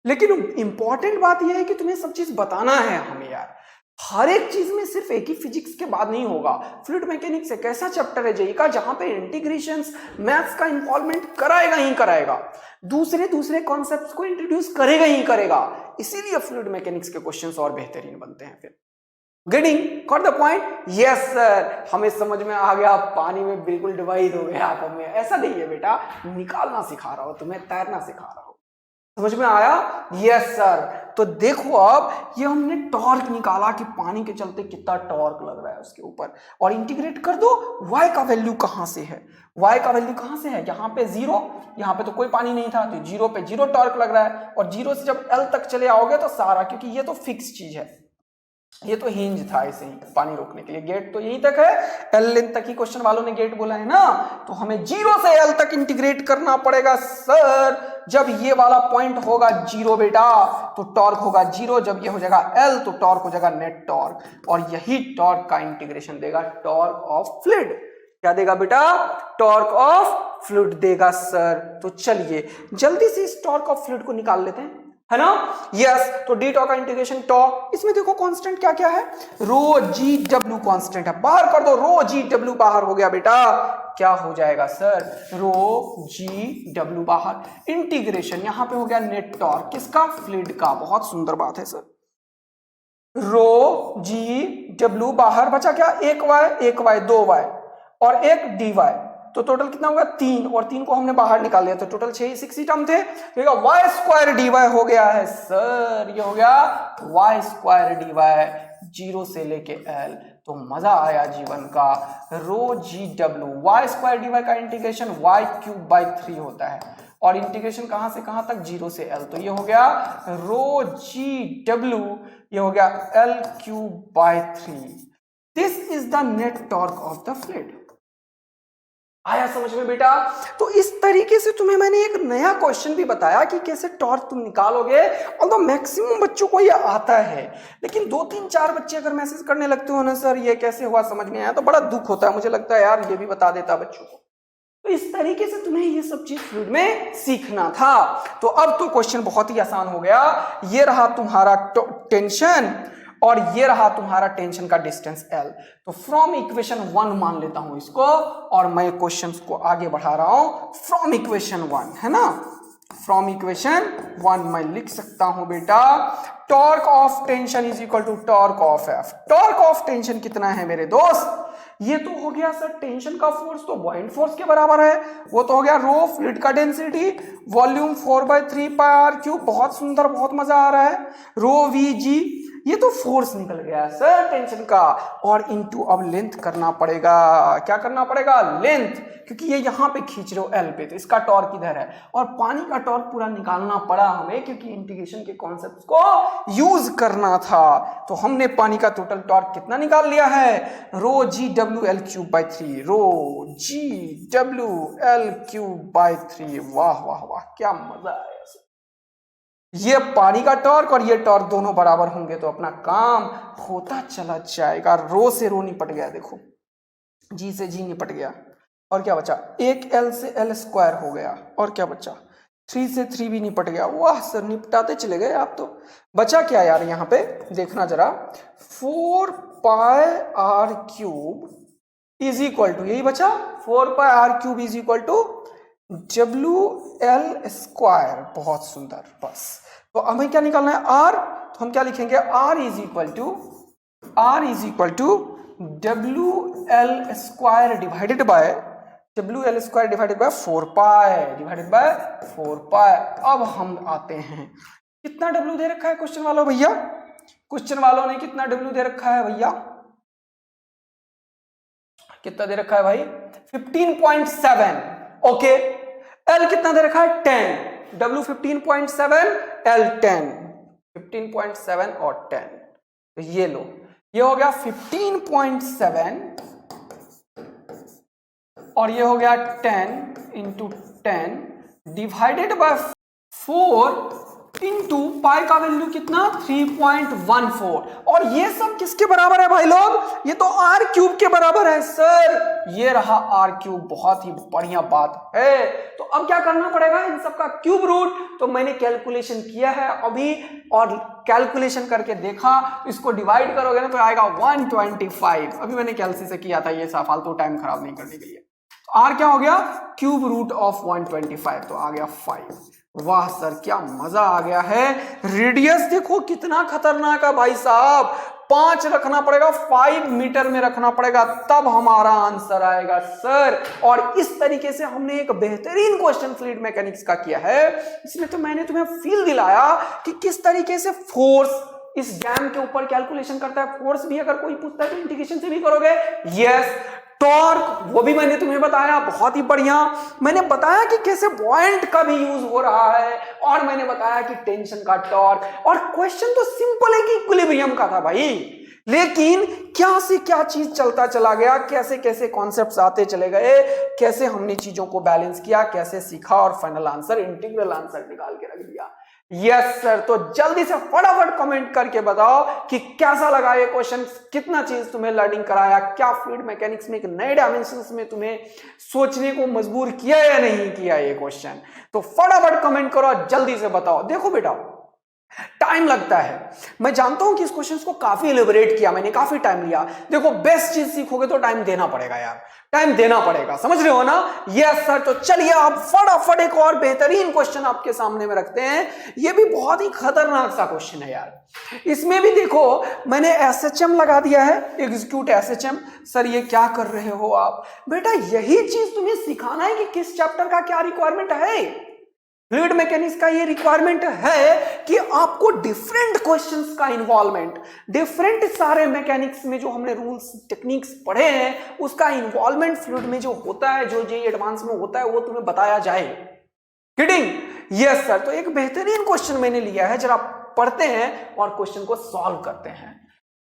लेकिन इंपॉर्टेंट बात यह है कि तुम्हें सब चीज बताना है हमें यार। हर एक चीज में सिर्फ एक ही फिजिक्स के बाद नहीं होगा। फ्लूइड मैकेनिक्स एक ऐसा चैप्टर है जेई का जहां पे इंटीग्रेशंस, मैथ्स का इन्वॉल्वमेंट कराएगा ही कराएगा, दूसरे कॉन्सेप्ट्स को इंट्रोड्यूस करेगा ही करेगा। इसीलिए फ्लूइड मैकेनिक्स के क्वेश्चंस और बेहतरीन बनते हैं। फिर getting got the point? Yes sir, हमें समझ में आ गया, पानी में बिल्कुल डुबाई दोगे आप हमें। ऐसा नहीं है बेटा, निकालना सिखा रहा हूं तुम्हें, तैरना सिखा रहा हूं। समझ में आया? Yes sir. तो देखो अब ये हमने टॉर्क निकाला कि पानी के चलते कितना टॉर्क लग रहा है उसके ऊपर, और इंटीग्रेट कर दो। y का वैल्यू कहां से है? y का वैल्यू कहां से है? यहाँ पे 0, यहाँ पे तो कोई पानी नहीं था, तो 0 पे 0 टॉर्क लग रहा है, और 0 से जब L तक चले आओगे तो सारा, क्योंकि ये तो फिक्स चीज है, ये तो हिंज था ऐसे ही पानी रोकने के लिए, गेट तो यहीं तक है, एल लेंथ तक ही क्वेश्चन वालों ने गेट बोला है ना, तो हमें 0 से एल तक इंटीग्रेट करना पड़ेगा सर। जब ये वाला पॉइंट होगा 0 बेटा तो टॉर्क होगा 0, जब ये हो जाएगा एल तो टॉर्क हो जाएगा नेट टॉर्क, और यही टॉर्क का इंटीग्रेशन देगा टॉर्क ऑफ फ्लूइड। क्या देगा बेटा? टॉर्क ऑफ फ्लूइड देगा सर। तो चलिए जल्दी से इस टॉर्क ऑफ फ्लूइड को निकाल लेते हैं, है ना। यस, तो डी टॉ का इंटीग्रेशन टॉ, इसमें देखो कांस्टेंट क्या क्या है, रो जी डब्ल्यू कांस्टेंट है, बाहर कर दो, रो जी डब्ल्यू बाहर हो गया बेटा, क्या हो जाएगा सर, रो जी डब्ल्यू बाहर, इंटीग्रेशन यहां पे हो गया नेट टॉर्क किसका, फ्लूइड का, बहुत सुंदर बात है सर, रो जी डब्ल्यू बाहर, बचा क्या, एक वाई 2 वाई और एक डी वाई, तो टोटल कितना होगा 3, और 3 को हमने बाहर निकाल लिया तो टोटल 6 टर्म थे, तो वाई स्क्वायर डी वाई हो गया है सर, ये हो गया वाई स्क्वायर डी वाई 0 से लेके एल। तो मजा आया जीवन का। रो जी डब्ल्यू वाई स्क्वायर डी वाई का इंटीग्रेशन वाई क्यूब बाई 3 होता है, और इंटीग्रेशन कहां से कहां तक, 0 से एल, तो ये हो गया रो जी डब्ल्यू, ये हो गया L cube by 3। This is the net torque of the fluid. आया समझ में बेटा? तो इस तरीके से तुम्हें मैंने एक नया क्वेश्चन भी बताया कि कैसे टॉर्क तुम निकालोगे, और तो मैक्सिमम बच्चों को ये आता है, लेकिन 2 3 4 बच्चे अगर मैसेज करने लगते हो ना सर ये कैसे हुआ समझ में आया, तो बड़ा दुख होता है, मुझे लगता है यार ये भी बता देता बच्चों को। तो इस तरीके से तुम्हें ये सब चीज फ्लूइड में सीखना था। तो अब तो क्वेश्चन बहुत ही आसान हो गया, ये रहा तुम्हारा टेंशन और ये रहा तुम्हारा टेंशन का डिस्टेंस L। तो फ्रॉम इक्वेशन 1 मान लेता हूं इसको, और मैं क्वेश्चंस को आगे बढ़ा रहा हूं फ्रॉम इक्वेशन 1, है ना। फ्रॉम इक्वेशन 1 मैं लिख सकता हूं बेटा, torque of tension is equal to torque of F। Torque of tension कितना है मेरे दोस्त? ये तो हो गया सर टेंशन का फोर्स तो बॉइंट फोर्स के बराबर है, वो तो हो गया रो फ्लूइड का density volume 4/3 pi are cube, बहुत सुंदर, बहुत मजा आ रहा है, रो वी जी, ये तो फोर्स निकल गया सर टेंशन का, और इनटू अब लेंथ करना पड़ेगा, क्या करना पड़ेगा, लेंथ, क्योंकि ये यहां पे खींच रहे हो एल पे, तो इसका टॉर्क इधर है, और पानी का टॉर्क पूरा निकालना पड़ा हमें क्योंकि इंटीग्रेशन के कॉन्सेप्ट को यूज करना था। तो हमने पानी का टोटल टॉर्क कितना निकाल लिया है, रो जी डब्ल्यू l cube by 3, rho g डब्ल्यू एल क्यूब बाई 3। वाह वाह वाह, क्या मजा आया। ये पानी का टॉर्क और ये टॉर्क दोनों बराबर होंगे तो अपना काम होता चला जाएगा। रो से रो निपट गया, देखो जी से जी निपट गया, और क्या बचा, एक एल से एल स्क्वायर हो गया, और क्या बचा, 3 से 3 भी निपट गया। वाह सर निपटाते चले गए आप तो। बचा क्या यार यहाँ पे देखना जरा, 4 pi are cube is equal to, यही बचा 4 pi are cube is equal to W L square. बहुत सुंदर, बस तो हमें क्या निकालना है, आर, तो हम क्या लिखेंगे, R is equal to W L square divided by W L square divided by 4 pi. अब हम आते हैं, कितना डब्ल्यू दे रखा है क्वेश्चन वालों भैया, क्वेश्चन वालों ने कितना डब्ल्यू दे रखा है भैया, कितना दे रखा है भाई, 15.7। ओके, एल कितना दे रखा है, 10, डब्ल्यू 15.7, एल 10, 15.7 और 10, तो ये लो, ये हो गया 15.7 और ये हो गया 10 into 10 divided by 4 into pi का वैल्यू कितना, 3.14, और ये सब किसके बराबर है भाई लोग, ये तो आर क्यूब के बराबर है सर, ये रहा आर क्यूब। बहुत ही बढ़िया बात है। तो अब क्या करना पड़ेगा, इन सब का क्यूब रूट, तो मैंने कैलकुलेशन किया है अभी, और कैलकुलेशन करके देखा, इसको डिवाइड करोगे ना तो आएगा 125। अभी मैंने कैलसी से किया था, ये फालतू टाइम खराब नहीं करने के लिए। तो आर क्या हो गया, क्यूब रूट ऑफ 125, तो आ गया 5। वाह सर क्या मजा आ गया है। रेडियस देखो कितना खतरनाक है भाई साहब, 5 रखना पड़ेगा, 5 मीटर में रखना पड़ेगा, तब हमारा आंसर आएगा सर। और इस तरीके से हमने एक बेहतरीन क्वेश्चन फ्लूइड मैकेनिक्स का किया है। इसमें तो मैंने तुम्हें फील दिलाया कि किस तरीके से फोर्स इस डैम के ऊपर कैलकुलेशन करता है। फोर्स भी अगर कोई पूछता है तो इंटीग्रेशन से भी करोगे। यस, टॉर्क वो भी मैंने तुम्हें बताया, बहुत ही बढ़िया। मैंने बताया कि कैसे बॉयंट का भी यूज हो रहा है, और मैंने बताया कि टेंशन का टॉर्क, और क्वेश्चन तो सिंपल है कि इक्विलिब्रियम का था भाई। लेकिन क्या से क्या चीज चलता चला गया, कैसे कैसे कॉन्सेप्ट्स आते चले गए, कैसे हमने चीजों को बैलेंस किया, कैसे सीखा और फाइनल आंसर, इंटीग्रल आंसर निकाल के रख दिया। यस सर, तो जल्दी से फटाफट कमेंट करके बताओ कि कैसा लगा ये क्वेश्चन, कितना चीज तुम्हें लर्निंग कराया, क्या फ्लूइड मैकेनिक्स में एक नए डायमेंशंस में तुम्हें सोचने को मजबूर किया या नहीं किया ये क्वेश्चन। तो फटाफट कमेंट करो, जल्दी से बताओ। देखो बेटा, टाइम लगता है, मैं जानता हूं कि इस क्वेश्चन को काफी एलिबरेट किया मैंने, काफी टाइम लिया। देखो बेस्ट चीज सीखोगे तो टाइम देना पड़ेगा यार, टाइम देना पड़ेगा, समझ रहे हो ना। यस सर, तो चलिए आप फटाफट एक और बेहतरीन क्वेश्चन आपके सामने में रखते हैं। ये भी बहुत ही खतरनाक सा क्वेश्चन है यार। इसमें भी देखो मैंने एसएचएम लगा दिया है, एग्जीक्यूट एसएचएम। सर ये क्या कर रहे हो आप? बेटा यही चीज तुम्हें सिखाना है कि किस चैप्टर का क्या रिक्वायरमेंट है। फ्लूइड मैकेनिक्स का ये रिक्वायरमेंट है कि आपको डिफरेंट क्वेश्चंस का इन्वॉल्वमेंट, डिफरेंट सारे मैकेनिक्स में जो हमने रूल्स टेक्निक्स पढ़े हैं उसका इन्वॉल्वमेंट फ्लूइड में जो होता है, जो जेईई एडवांस में होता है, वो तुम्हें बताया जाए। किडिंग? यस सर, तो एक बेहतरीन क्वेश्चन मैंने लिया है, जरा पढ़ते हैं और क्वेश्चन को सॉल्व करते हैं।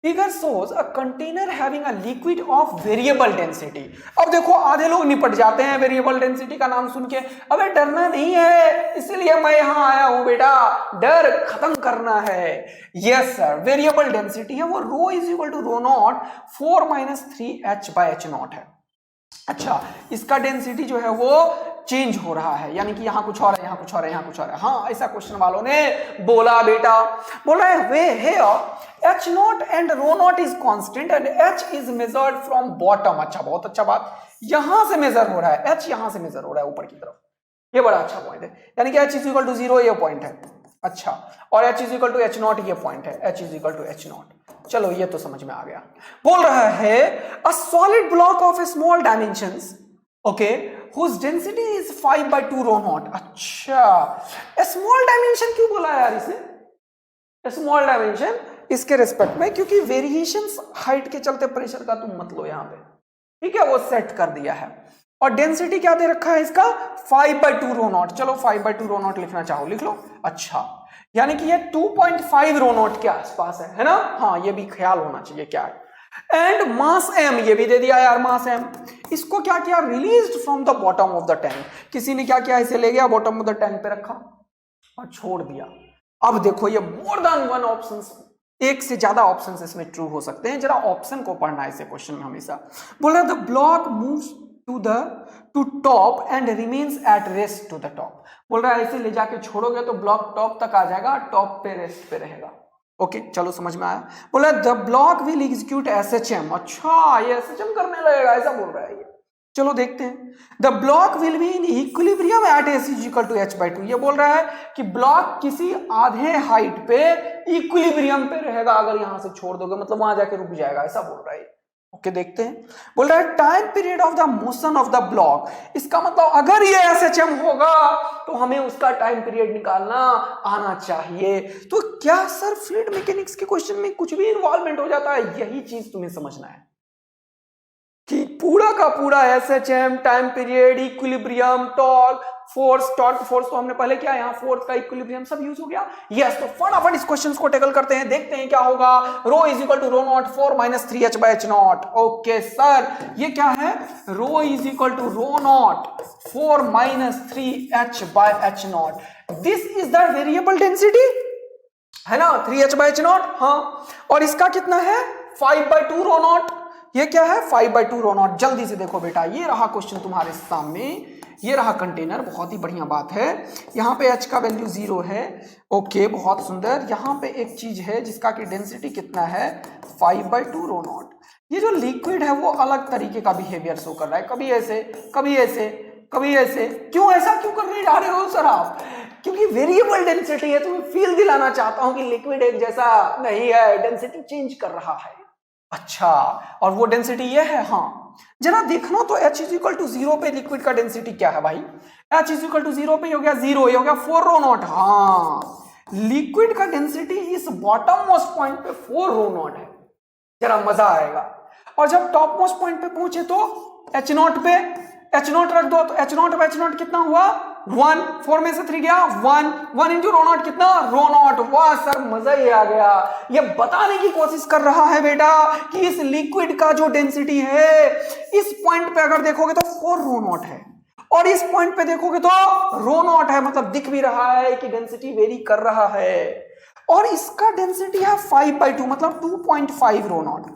Figure shows a container having a liquid of variable density। अब देखो आधे लोग निपट जाते हैं वेरिएबल डेंसिटी का नाम सुन के, अबे डरना नहीं है, इसलिए मैं यहां आया हूं बेटा, डर खत्म करना है। यस सर, वेरिएबल डेंसिटी है वो rho is equal to rho naught 4 - 3h/h0 है। अच्छा, इसका डेंसिटी जो है वो चेंज हो रहा है, यानी कि यहां कुछ और है, यहां कुछ और है, यहां कुछ और है। हाँ, ऐसा क्वेश्चन वालों ने बोला बेटा, बोल रहा है where h0 and rho naught is constant and h is measured from bottom. अच्छा, बहुत अच्छा बात, यहां से मेजर हो रहा है, h यहां से मेजर हो रहा है ऊपर की तरफ, ये बड़ा अच्छा पॉइंट है, यानी कि h इज इक्वल टू 0 ये पॉइंट है। अच्छा, और h is equal to h0 ये पॉइंट है, h is equal to h0। चलो ये तो समझ में आ गया। बोल रहा है a solid block of small dimensions, okay, whose density is 5/2 rho naught। अच्छा, स्मॉल डायमेंशन क्यों बोला यार इसे? स्मॉल डायमेंशन इसके रिस्पेक्ट में, क्योंकि वेरिएशंस हाइट के चलते प्रेशर का तुम मत लो यहां पे, ठीक है, वो सेट कर दिया है। और डेंसिटी क्या दे रखा है इसका? 5/2 रो नॉट। चलो 5/2 रो नॉट लिखना चाहो लिख लो। अच्छा, यानी कि ये 2.5 रो नॉट के आसपास है ना। हाँ, ये भी ख्याल होना चाहिए क्या है। एंड मास m, ये भी दे दिया यार मास m। इसको क्या किया? Released from the bottom of the tank. किसी ने क्या किया? इसे ले गया बॉटम ऑफ द टैंक पे रखा और छोड़ दिया। अब देखो ये मोर देन वन ऑप्शंस, एक से ज्यादा ऑप्शंस इसमें ट्रू हो सकते हैं। जरा ऑप्शन को पढ़ना है इसे क्वेश्चन में हमेशा। बोला the block moves to top and remains at rest to the top. बोल रहा है ऐसे ले जाके छोड़ोगे तो ब्लॉक टॉप तक आ जाएगा, टॉप पे रेस्ट पे रहेगा। ओके, चलो समझ में आया। बोला the block will execute SHM. अच्छा, ये एसएचएम करने लगेगा, ऐसा बोल रहा है ये। चलो देखते हैं। The block will be in equilibrium at S is equal to h/2। ये बोल रहा है कि ब्लॉक किसी आधे हाइट पे इक्विलिब्रियम पे रहेगा, अगर यहां से छोड़ दोगे मतलब वहां जाके रुक जाएगा, ऐसा बोल रहा है। ओके, देखते हैं। बोल रहा है time period of the motion of the block. इसका मतलब अगर ये एसएचएम होगा तो हमें उसका टाइम पीरियड निकालना आना चाहिए। तो क्या सर फ्लूइड मैकेनिक्स के क्वेश्चन में कुछ भी इन्वॉल्वमेंट हो जाता है? यही चीज तुम्हें समझना है कि पूरा का पूरा SHM, time period, equilibrium, torque force, torque force तो हमने पहले किया, यहां फोर्स का इक्विलिब्रियम सब यूज हो गया। यस, तो फटाफट इस क्वेश्चन को टैकल करते हैं, देखते हैं क्या होगा। Rho is equal to rho naught 4 - 3h/h0। Okay sir, ये क्या है? Rho is equal to rho naught 4 - 3h/h0। This is the variable density है ना, 3h/h0। हाँ, और इसका कितना है? 5/2 रो नॉट। ये क्या है? 5/2 रो नॉट। जल्दी से देखो बेटा, ये रहा क्वेश्चन तुम्हारे सामने, ये रहा कंटेनर, बहुत ही बढ़िया बात है। यहाँ पे h का वैल्यू 0 है। ओके, बहुत सुंदर। यहाँ पे एक चीज है जिसका कि डेंसिटी कितना है? 5/2 रो नॉट। ये जो लिक्विड है वो अलग तरीके का बिहेवियर शो कर रहा है, कभी ऐसे, कभी ऐसे, कभी ऐसे। क्यों ऐसा क्यों करने जा रहे हो सर आप? क्योंकि वेरिएबल डेंसिटी है, तुम्हें फील दिलाना चाहता हूं कि लिक्विड एक जैसा नहीं है, डेंसिटी चेंज कर रहा है। अच्छा, और वो डेंसिटी ये है। हाँ, जरा देखना तो h इज इक्वल टू 0 पे लिक्विड का डेंसिटी क्या है भाई? h इज इक्वल टू 0 पे हो गया 0, ये हो गया 4 रो नॉट। हाँ, लिक्विड का डेंसिटी इस बॉटम मोस्ट पॉइंट पे 4 रो नॉट है। जरा मजा आएगा। और जब टॉप मोस्ट पॉइंट पे पहुंचे तो h0 पे h0 रख दो, तो h0 कितना हुआ? 1, 4 में से 3 गया 1, 1 इंटू रो नॉट कितना, रो नॉट। वाह सर मजा ही आ गया। ये बताने की कोशिश कर रहा है बेटा कि इस लिक्विड का जो डेंसिटी है, इस पॉइंट पे अगर देखोगे तो 4 रो नॉट है, और इस पॉइंट पे देखोगे तो रो नॉट है, मतलब दिख भी रहा है कि डेंसिटी वेरी कर रहा है। और इसका डेंसिटी है 5/2 मतलब 2.5 रो नॉट।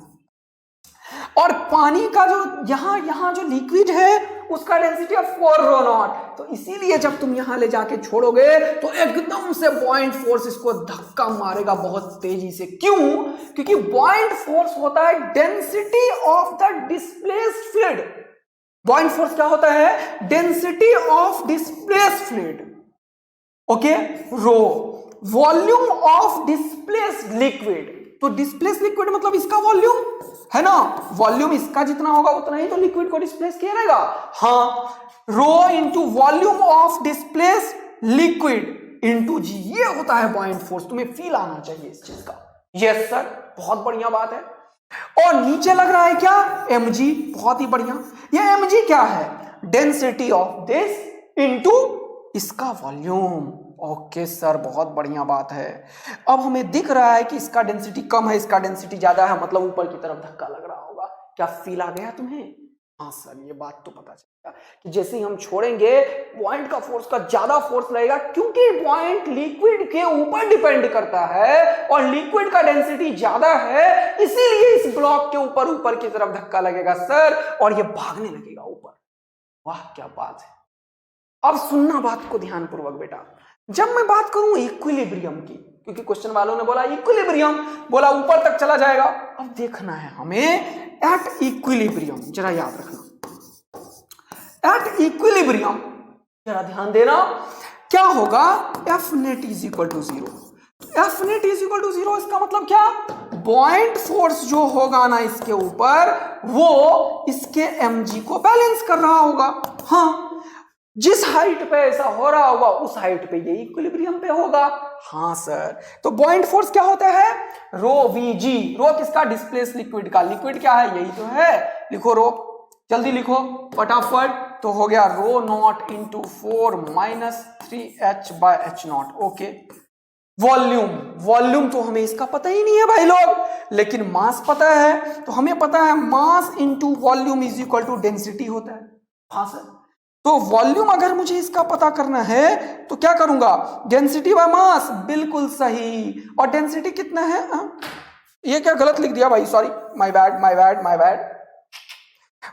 और पानी का जो यहां जो लिक्विड है उसका डेंसिटी है 4 रो नॉट। तो इसीलिए जब तुम यहां ले जाके छोड़ोगे तो एकदम से बॉइंट फोर्स इसको धक्का मारेगा बहुत तेजी से। क्यों? क्योंकि बॉइंट फोर्स होता है density of the displaced fluid. Buoyant force क्या होता है? Density of displaced fluid, okay. Rho volume of displaced liquid, तो डिस्प्लेस लिक्विड मतलब इसका वॉल्यूम है ना, वॉल्यूम इसका जितना होगा उतना ही तो लिक्विड को डिस्प्लेस किया रहेगा। हाँ, rho into volume of displace liquid into g, ये होता है बॉइंट फोर्स। तुम्हें फील आना चाहिए इस चीज का। यस सर, बहुत बढ़िया बात है। और नीचे लग रहा है क्या? mg, बहुत ही बढ़िया। ये mg क्या है? डेंसिटी ऑफ दिस इंटू इसका वॉल्यूम। ओके सर, बहुत बढ़िया बात है। अब हमें दिख रहा है कि इसका डेंसिटी कम है, इसका डेंसिटी ज्यादा है, मतलब ऊपर की तरफ धक्का लग रहा होगा। क्या फील आ गया तुम्हें? हाँ सर, ये बात तो पता चलेगा कि जैसे ही हम छोड़ेंगे पॉइंट का फोर्स का ज्यादा फोर्स लगेगा, क्योंकि पॉइंट लिक्विड के ऊपर डिपेंड करता है और लिक्विड का डेंसिटी ज्यादा है, इसीलिए इस ब्लॉक के ऊपर की तरफ धक्का लगेगा सर, और ये भागने लगेगा ऊपर। वाह क्या बात है। अब सुनना बात को ध्यानपूर्वक बेटा। जब मैं बात करूं इक्विलिब्रियम की, क्योंकि क्वेश्चन वालों ने बोला इक्विलिब्रियम, बोला ऊपर तक चला जाएगा। अब देखना है हमें एट इक्विलिब्रियम, जरा याद रखना। एट इक्विलिब्रियम जरा ध्यान देना, क्या होगा? F net is equal to 0। F net is equal to 0 इसका मतलब क्या? बॉइंट फोर्स जो होगा ना इसके ऊपर, वो इसके mg को बैलेंस कर रहा होगा। हाँ, जिस हाइट पे ऐसा हो रहा होगा उस हाइट पे ये इक्विलिब्रियम पे होगा। हाँ सर, तो बॉइंट फोर्स क्या होता है? रो वीजी। रो किसका? डिस्प्लेस लिक्विड का। लिक्विड क्या है? यही तो है। लिखो रो, जल्दी लिखो फटाफट। तो हो गया rho naught into 4 minus 3h/h0। Okay, volume, volume तो हमें इसका पता ही नहीं है भाई लोग, लेकिन मास पता है। तो हमें पता है mass into volume is equal to density होता है। हाँ सर, तो वॉल्यूम अगर मुझे इसका पता करना है तो क्या करूंगा? डेंसिटी बाय मास, बिल्कुल सही। और डेंसिटी कितना है? ये क्या गलत लिख दिया भाई, sorry, my bad my bad my bad.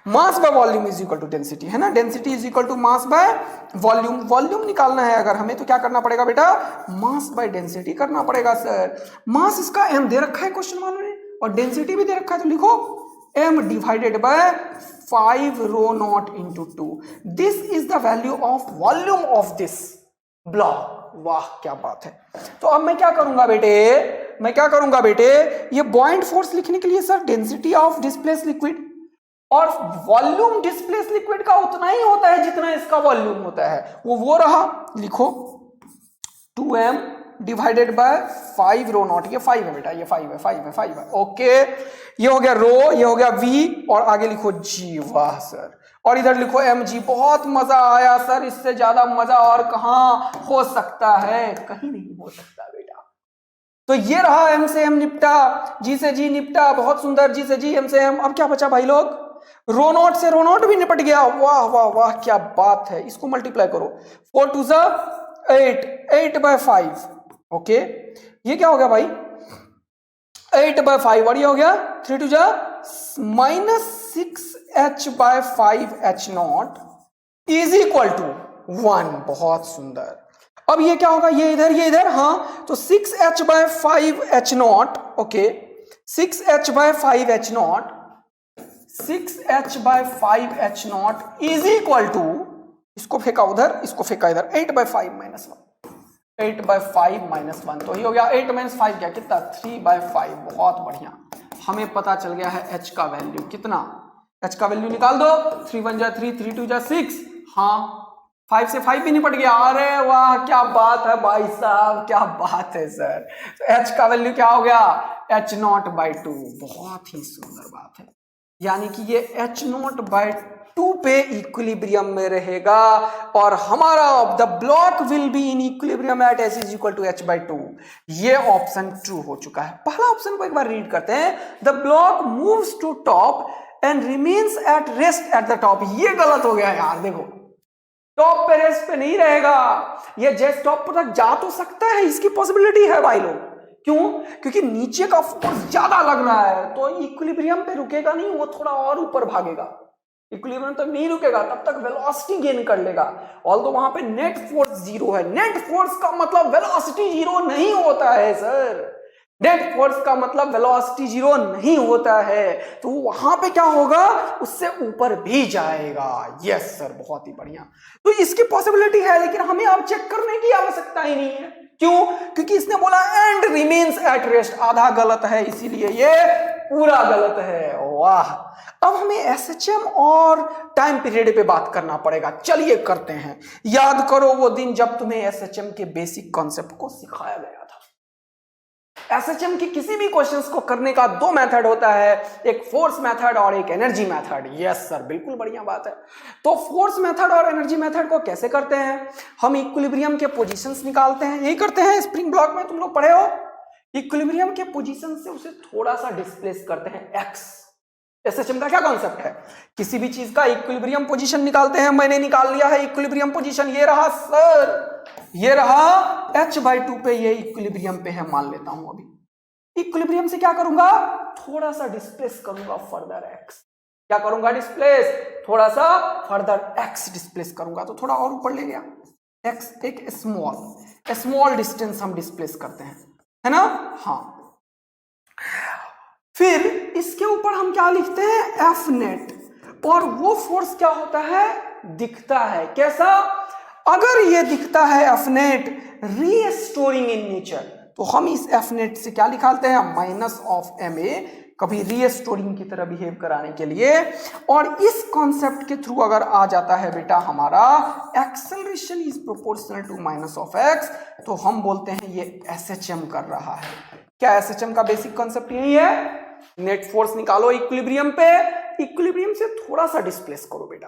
Mass by volume is equal to density, है ना। Density is equal to mass by volume. Volume निकालना है अगर हमें तो क्या करना पड़ेगा बेटा? मास बाय डेंसिटी करना पड़ेगा सर। मास इसका m दे रखा है क्वेश्चन वालों ने, और डेंसिटी भी दे रखा है, तो लिखो m divided by 5 rho naught into 2। This is the value of volume of this block. वाह क्या बात है। तो अब मैं क्या करूंगा बेटे? मैं क्या करूंगा बेटे? ये बॉइंट फोर्स लिखने के लिए sir density of displace liquid, और वॉल्यूम डिस्प्लेस लिक्विड का उतना ही होता है जितना इसका वॉल्यूम होता है, वो रहा। लिखो 2m divided by 5 rho not. ये 5 है बेटा, ये 5 है। ओके, ये हो गया रो, ये हो गया v, और आगे लिखो g। वाह सर, और इधर लिखो mg। बहुत मजा आया सर, इससे ज्यादा मजा और कहां हो सकता है? कहीं नहीं हो सकता बेटा। तो ये रहा m से m निपटा, g से g निपटा, बहुत सुंदर, g से g, m से m। अब क्या बचा भाई लोग? रो नॉट से रो नॉट भी निपट गया। वाह वाह वाह क्या बात है। इसको मल्टीप्लाई करो, 4 2 8, 8/5। ओके, ये क्या हो गया भाई? 8/5, और ये हो गया 3 2 minus 6h/5h0 is equal to 1। बहुत सुंदर। अब ये क्या होगा? ये इधर। हाँ, तो 6h/5h0। Okay, 6h/5h0 is equal to, इसको फेंका उधर, इसको फेंका इधर, 8/5 माइनस 1। 8/5 माइनस 1, तो ये हो गया 8 माइनस 5 क्या? कितना? 3/5। बहुत बढ़िया, हमें पता चल गया है h का वैल्यू कितना। h का वैल्यू निकाल दो। 3 1 3, 3 2 6। हाँ, 5 से 5 भी निपट गया। अरे वाह क्या बात है भाई साहब, क्या बात है सर। तो h का वैल्यू क्या हो गया? h0/2। बहुत ही सुंदर बात है। यानी कि ये H0/2 पे इक्विलिब्रियम में रहेगा और हमारा the block will be in equilibrium at S is equal to H/2। ये ऑप्शन ट्रू हो चुका है। पहला ऑप्शन को एक बार रीड करते हैं, the block moves to top and remains at rest at the top. ये गलत हो गया यार, देखो टॉप पे रेस्ट पे नहीं रहेगा, ये जस्ट टॉप पर तक जा तो सकता है, इसकी पॉसिबिलिटी है भाई लोग। क्यों? क्योंकि नीचे का फोर्स ज्यादा लग रहा है तो इक्विलिब्रियम पे रुकेगा नहीं, वो थोड़ा और ऊपर भागेगा, इक्विलिब्रियम तक नहीं रुकेगा, तब तक वेलोसिटी गेन कर लेगा। ऑल्दो वहां पे नेट फोर्स जीरो है। नेट फोर्स का मतलब वेलोसिटी जीरो नहीं होता है सर, नेट फोर्स का मतलब वेलोसिटी जीरो नहीं होता है, तो वहां पे क्या होगा, उससे ऊपर भी जाएगा। यस सर, बहुत ही बढ़िया। तो इसकी पॉसिबिलिटी है, लेकिन हमें अब चेक करने की आवश्यकता ही नहीं है। क्यों? क्योंकि इसने बोला एंड रिमेन्स एट रेस्ट, आधा गलत है, इसीलिए ये पूरा गलत है। वाह, अब हमें एसएचएम और टाइम पीरियड पे बात करना पड़ेगा। चलिए करते हैं। याद करो वो दिन जब तुम्हें एसएचएम के बेसिक कॉन्सेप्ट को सिखाया गया था। एसएचएम के किसी भी क्वेश्चंस को करने का दो मेथड होता है, एक फोर्स मेथड और एक एनर्जी मेथड। यस सर, बिल्कुल बढ़िया बात है। तो फोर्स मेथड और एनर्जी मेथड को कैसे करते हैं? हम इक्विलिब्रियम के पोजीशंस निकालते हैं, यही करते हैं। स्प्रिंग ब्लॉक में तुम लोग पढ़े हो, इक्विलिब्रियम के पोजीशन से उसे थोड़ा सा डिस्प्लेस करते हैं, एक्स। एसएचएम का क्या कॉन्सेप्ट है? किसी भी चीज का इक्विलिब्रियम पोजीशन निकालते हैं। मैंने निकाल लिया है इक्विलिब्रियम पोजीशन, ये रहा सर, ये रहा H/2 पे, ये इक्विलिब्रियम पे है मान लेता हूं। अभी इक्विलिब्रियम से क्या करूंगा, थोड़ा सा डिस्प्लेस करूंगा फर्दर x। क्या करूंगा डिस्प्लेस? थोड़ा सा फर्दर x डिस्प्लेस करूंगा, तो थोड़ा और ऊपर ले गया x, एक स्मॉल डिस्टेंस हम डिस्प्लेस करते हैं, है ना। हाँ, फिर इसके ऊपर हम क्या लिखते हैं, F नेट, और वो फोर्स क्या होता है, दिखता है। कैसा? अगर ये दिखता है F net restoring in nature, तो हम इस F नेट से क्या निकालते हैं, माइनस ऑफ ma, कभी रीस्टोरिंग की तरह बिहेव कराने के लिए। और इस कॉन्सेप्ट के थ्रू अगर आ जाता है बेटा हमारा acceleration is proportional to minus of x, तो हम बोलते हैं ये एसएचएम कर रहा है। क्या एसएचएम का बेसिक कॉन्सेप्ट यही है? नेट फोर्स निकालो इक्विलिब्रियम पे, इक्विलिब्रियम से थोड़ा सा डिस्प्लेस करो बेटा,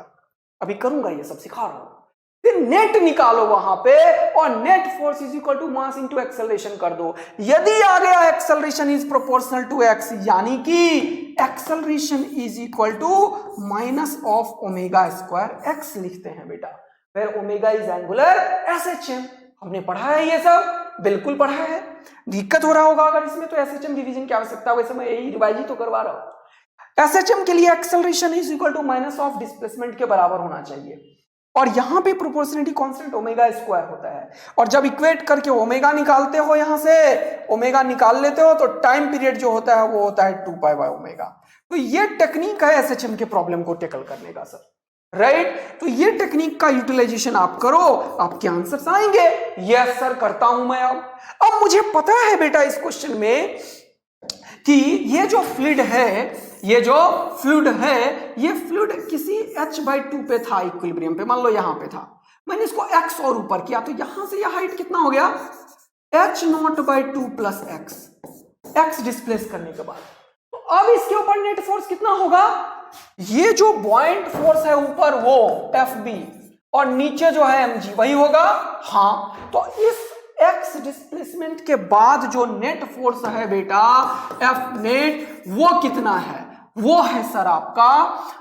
अभी करूंगा ये सब, सिखा रहा हूं। फिर नेट निकालो वहां पे, और net force is equal to mass into acceleration कर दो। यदि आ गया acceleration is proportional to x, यानी कि acceleration is equal to minus of omega square x लिखते हैं बेटा। फिर ओमेगा इज एंगुलर एसएचएम, हमने पढ़ा है ये सब, बिल्कुल पढ़ा है। दिक्कत हो रहा होगा अगर इसमें, तो एसएचएम डिवीजन की आवश्यकता, वैसे मैं यही रिवाइज ही तो करवा रहा हूं। एसएचएम के लिए acceleration is equal to minus of displacement के बराबर होना चाहिए, और यहां पे प्रोपोर्शनलिटी कांस्टेंट ओमेगा स्क्वायर होता है। और जब इक्वेट करके ओमेगा निकालते हो, यहां से ओमेगा निकाल लेते हो, तो टाइम पीरियड जो होता है वो होता है 2π/ओमेगा। तो ये टेक्निक है एसएचएम के प्रॉब्लम को टैकल करने का सर, राइट। तो ये टेक्निक का यूटिलाइजेशन आप करो, आपके आंसर्स आएंगे। यस सर, करता हूं मैं। अब मुझे पता है बेटा इस क्वेश्चन में कि ये जो फ्लूइड है, ये फ्लूइड किसी H/2 पे था, इक्विलिब्रियम पे, मान लो यहां पे था, मैंने इसको x और ऊपर किया, तो यहां से यह हाइट कितना हो गया, H0/2 प्लस x डिस्प्लेस करने के बाद। तो अब इसके ऊपर नेट फोर्स कितना होगा, ये जो बॉइंट फोर्स है ऊपर वो Fb, और नीचे जो है mg, वही होगा। हाँ, तो इस x डिस्प्लेसमेंट के बाद जो नेट फोर्स है बेटा F नेट, वो कितना है, वो है सर आपका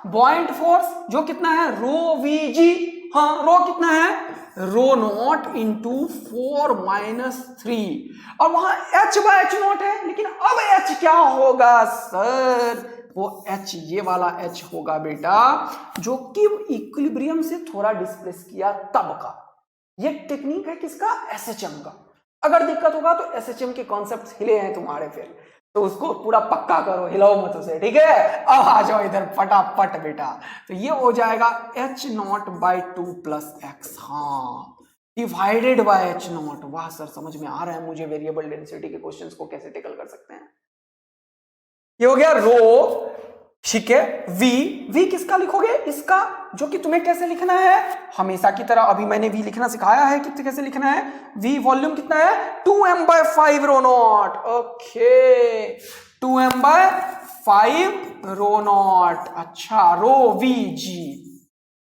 बॉइंट फोर्स, जो कितना है, रो Vg। हाँ, रो कितना है, रो नॉट इंटू 4-3, और वहां H/H0 है, लेकिन अब H क्या होगा सर, वो H, ये वाला H होगा बेटा, जो कि इक्विलिब्रियम से थोड़ा डिस्प्लेस किया तब का। ये टेक्निक है किसका, एसएचएम का। अगर दिक्कत होगा तो एसएचएम के कॉन्सेप्ट हिले हैं तुम्हारे, फिर तो उसको पूरा पक्का करो, हिलाओ मत उसे, ठीक है। अब आ जाओ इधर फटाफट बेटा, तो ये हो जाएगा H0/2 प्लस x, हाँ, डिवाइडेड बाय H0। वाह सर, समझ में आ रहा है मुझे वेरिएबल डेंसिटी के क्वेश्चंस को कैसे टेकल कर सकते हैं। ये हो गया रो, ठीक है। v किसका लिखोगे, इसका, जो कि तुम्हें कैसे लिखना है, हमेशा की तरह अभी मैंने v लिखना सिखाया है कि कैसे लिखना है। v वॉल्यूम कितना है, 2m/5 rho naught, okay, 2m/5 5 rho naught, अच्छा रो वी जी,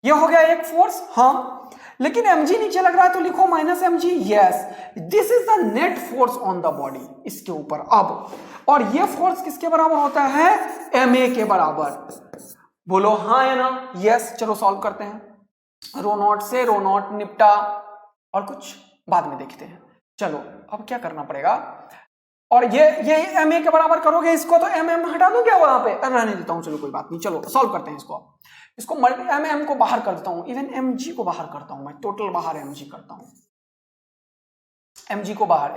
ये हो गया एक फोर्स। हाँ लेकिन mg नीचे लग रहा है तो लिखो -mg। Yes, this is the net force on the body, इसके ऊपर। अब और ये फोर्स किसके बराबर होता है? ma के बराबर। बोलो हाँ या ना? यस, चलो सॉल्व करते हैं। रो नॉट से रो नॉट निपटा, और कुछ बाद में देखते हैं। चलो अब क्या करना पड़ेगा, और ये ma के बराबर करोगे इसको तो mm हटा दो क्या वहां पे? रहने देता हूं, चलो कोई बात नहीं। चलो सॉल्व करते हैं इसको mm को बाहर कर देता हूं, इवन mg को बाहर करता हूं मैं, टोटल बाहर mg करता हूं, mg को बाहर।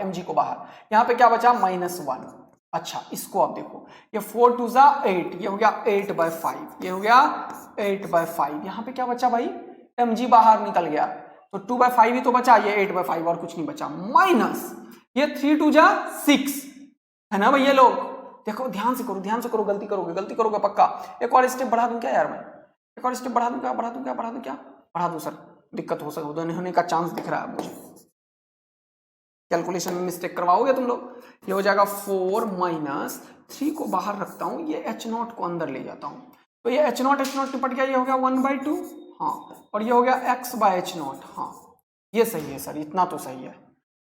यहां पे क्या बचा? -1। अच्छा इसको अब देखो, ये 4 2 8, ये हो गया 8/5, ये हो गया 8/5। यहां पे क्या बचा भाई? mg बाहर निकल गया तो 2/5 ही तो बचा, ये 8/5 और कुछ नहीं बचा। माइनस ये 3 2 6 है ना भैया लोग? देखो ध्यान से करो, गलती करोगे पक्का। एक और स्टेप बढ़ा दूं क्या यार मैं? एक और स्टेप बढ़ा दूं क्या? बढ़ा दूं सर, दिक्कत हो सकता होने का चांस दिख रहा है मुझे। कैलकुलेशन में मिस्टेक करवाओगे तुम लोग। ये हो जाएगा 4 माइनस 3 को बाहर रखता हूं, ये h0 को अंदर ले जाता हूं, तो ये h0 निपट गया, ये हो गया 1/2। हाँ, और ये हो गया x/h0। हाँ ये सही है सर, इतना तो सही है।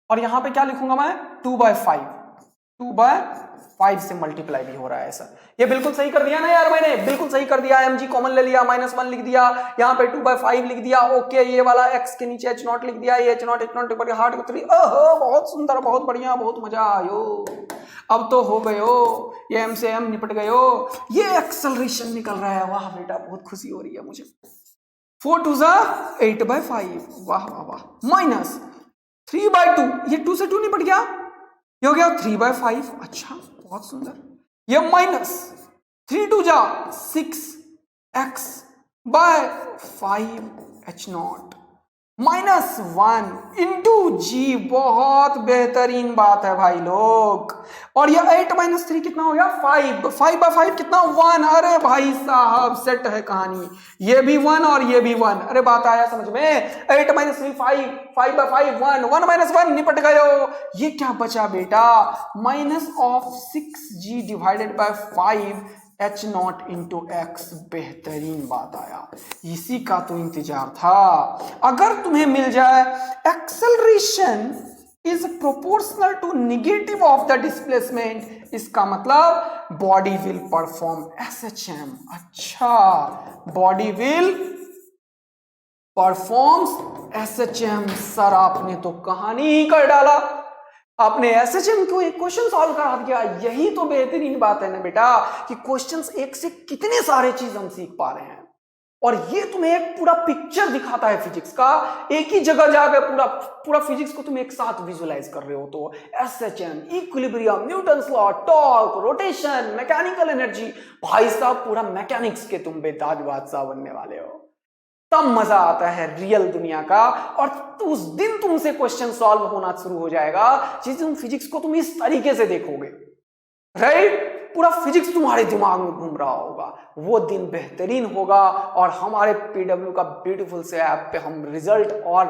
और यहां पे क्या लिखूंगा मैं? 2/5 से मल्टीप्लाई भी हो रहा है सर। ये बिल्कुल सही कर दिया ना यार मैंने? बिल्कुल सही कर दिया। mg कॉमन ले लिया, -1 लिख दिया, यहाँ पे 2/5 लिख दिया। ओके, ये वाला x के नीचे h0 लिख दिया, ये h0 ऊपर हार्ट को 3। ओहो बहुत सुंदर, बहुत बढ़िया, बहुत मजा आयो। अब तो हो गयो, ये m से m निपट गयो, ये एक्सेलरेशन निकल रहा है। वाह बेटा, बहुत खुशी हो रही है मुझे। 4 2 8/5, वाह वाह वाह। माइनस 3/2, ये 2 से 2 निपट गया, ये हो गया 3/5। अच्छा बहुत सुंदर। ये माइनस 3 2 6x/5 h0 -1 इंटू जी। बहुत बेहतरीन बात है भाई लोग। और ये 8 - 3 कितना हो गया? 5। 5/5 कितना? 1। अरे भाई साहब सेट है कहानी, ये भी 1 और ये भी 1। अरे बात आया समझ में? 8 - 3 5, 5/5 1, 1 - 1 निपट गयो। ये क्या बचा बेटा? -6g divided by 5 h0 into x। बेहतरीन बात आया, इसी का तो इंतजार था। अगर तुम्हें मिल जाए acceleration is proportional to negative of the displacement, इसका मतलब बॉडी विल परफॉर्म SHM। अच्छा, body will performs SHM। Sir आपने तो कहानी ही कर डाला, आपने SHM को एक क्वेश्चन सॉल्व करा दिया। यही तो बेहतरीन बात है ना बेटा, कि क्वेश्चंस एक से कितने सारे चीज हम सीख पा रहे हैं, और ये तुम्हें एक पूरा पिक्चर दिखाता है फिजिक्स का। एक ही जगह जाकर पूरा फिजिक्स को तुम एक साथ विजुअलाइज कर रहे हो। तो SHM, equilibrium, Newton's law, torque, rotation, mechanical energy, भाई साहब पूरा मैकेनिक्स के तुम बेताज बादशाह बनने वाले हो। तब मजा आता है रियल दुनिया का, और उस दिन तुमसे क्वेश्चन सॉल्व होना शुरू हो जाएगा जिस दिन फिजिक्स को तुम इस तरीके से देखोगे, राइट? पूरा फिजिक्स तुम्हारे दिमाग में घूम रहा होगा। वो दिन बेहतरीन होगा, और हमारे PW का ब्यूटीफुल से ऐप पे हम रिजल्ट और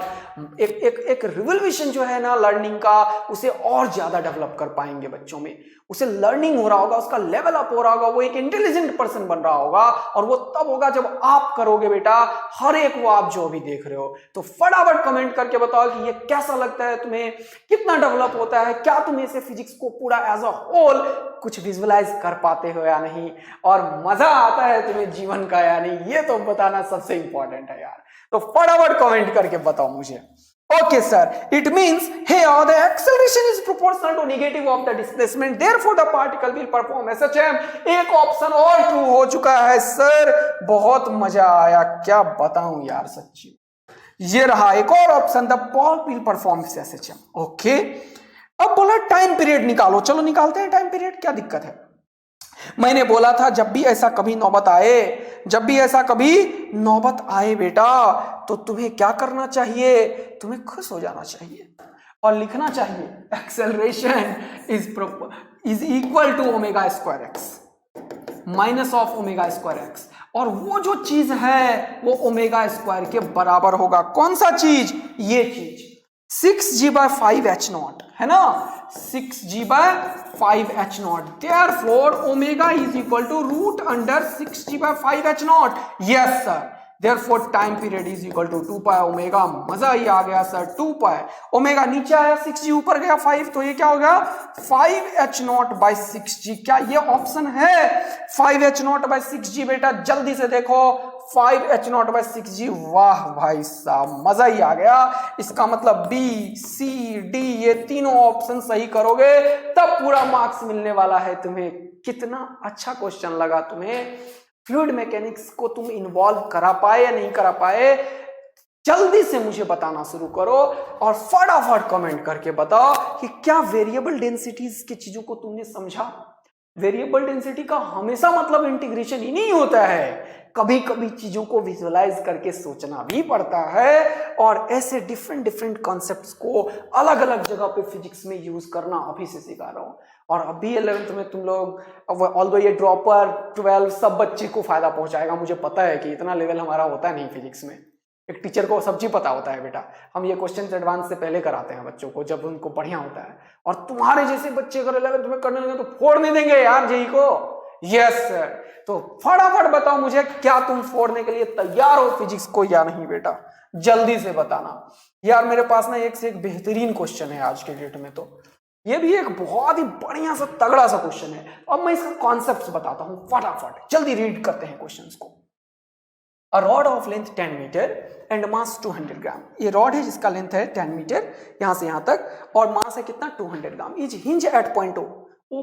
एक रिवोल्यूशन जो है ना लर्निंग का, उसे और ज्यादा डेवलप कर पाएंगे बच्चों में। उसे लर्निंग हो रहा होगा, उसका लेवल अप हो रहा होगा, वो एक इंटेलिजेंट पर्सन बन रहा होगा, और वो तब होगा जब आप करोगे बेटा हर एक वो आप जो भी देख रहे हो। तो फटाफट कमेंट करके बताओ कि ये कैसा लगता है तुम्हें, कितना डेवलप होता है, क्या तुम इसे फिजिक्स को पूरा एज अ होल कुछ विजुअलाइज कर पाते हो या नहीं, और मजा आता है तुम्हें जीवन का या नहीं, ये तो बताना सबसे इंपॉर्टेंट है यार। तो फटाफट कमेंट करके बताओ मुझे। Okay sir, it means here the acceleration is proportional to negative of the displacement, therefore the particle will perform SHM। एक ऑप्शन और ट्रू हो चुका है सर, बहुत मजा आया, क्या बताऊं यार सच्ची। ये रहा एक और option, the ball will perform SHM। Okay, अब बोला टाइम पीरियड निकालो, चलो निकालते हैं टाइम पीरियड, क्या दिक्कत है। मैंने बोला था जब भी ऐसा कभी नौबत आए बेटा, तो तुम्हें क्या करना चाहिए? तुम्हें खुश हो जाना चाहिए और लिखना चाहिए acceleration is equal to ω²x minus of ω²x, और वो जो चीज है वो ω² के बराबर होगा। कौन सा चीज? ये चीज 6g/5h0 है ना, 6g/5h0, therefore omega is equal to root under 6g/5h0। Yes sir, therefore time period is equal to 2 pi omega. मजा ही आ गया सर, 2 पाई ओमेगा नीचे आया, 6g ऊपर गया 5, तो ये क्या हो गया 5h0/6g। क्या ये ऑप्शन है 5h0/6g? बेटा जल्दी से देखो, 5h0/6g। वाह भाई साहब, मजा ही आ गया। इसका मतलब बी सी डी ये तीनों ऑप्शन सही करोगे तब पूरा मार्क्स मिलने वाला है तुम्हें। कितना अच्छा क्वेश्चन लगा तुम्हें? फ्लूइड मैकेनिक्स को तुम इन्वॉल्व करा पाए या नहीं करा पाए? जल्दी से मुझे बताना शुरू करो और फटाफट कमेंट करके बताओ कि क्या वेरिएबल डेंसिटीज की चीजों को तुमने समझा। वेरिएबल डेंसिटी का हमेशा मतलब इंटीग्रेशन ही नहीं होता है, कभी कभी चीजों को विजुअलाइज करके सोचना भी पड़ता है, और ऐसे डिफरेंट डिफरेंट कॉन्सेप्ट्स को अलग अलग जगह पे फिजिक्स में यूज करना अभी से सिखा रहा हूं। और अभी 11th में तुम लोग, ऑल्दो ये ड्रॉपर 12 सब बच्चे को फायदा पहुंचाएगा, मुझे पता है कि इतना लेवल हमारा होता नहीं फिजिक्स में। एक टीचर को सब चीज पता होता है बेटा, हम ये क्वेश्चन एडवांस से पहले कराते हैं बच्चों को जब उनको बढ़िया होता है। और तुम्हारे जैसे बच्चे अगर 11th में करने लगे तो फोड़ने देंगे यार जेई को। यस सर, तो फटाफट बताओ मुझे, क्या तुम फोड़ने के लिए तैयार हो फिजिक्स को या नहीं बेटा? जल्दी से बताना यार। मेरे पास ना एक से एक बेहतरीन क्वेश्चन है आज के डेट में, तो ये भी एक बहुत ही बढ़िया सा तगड़ा सा क्वेश्चन है। अब मैं इसका कॉन्सेप्ट बताता हूं, फटाफट जल्दी रीड करते हैं क्वेश्चंस को। A rod of length 10 metre and mass 200 gram. ये रॉड है जिसका लेंथ है 10 मीटर यहां से यहां तक, और मास है कितना 200 gram. Is hinge at point O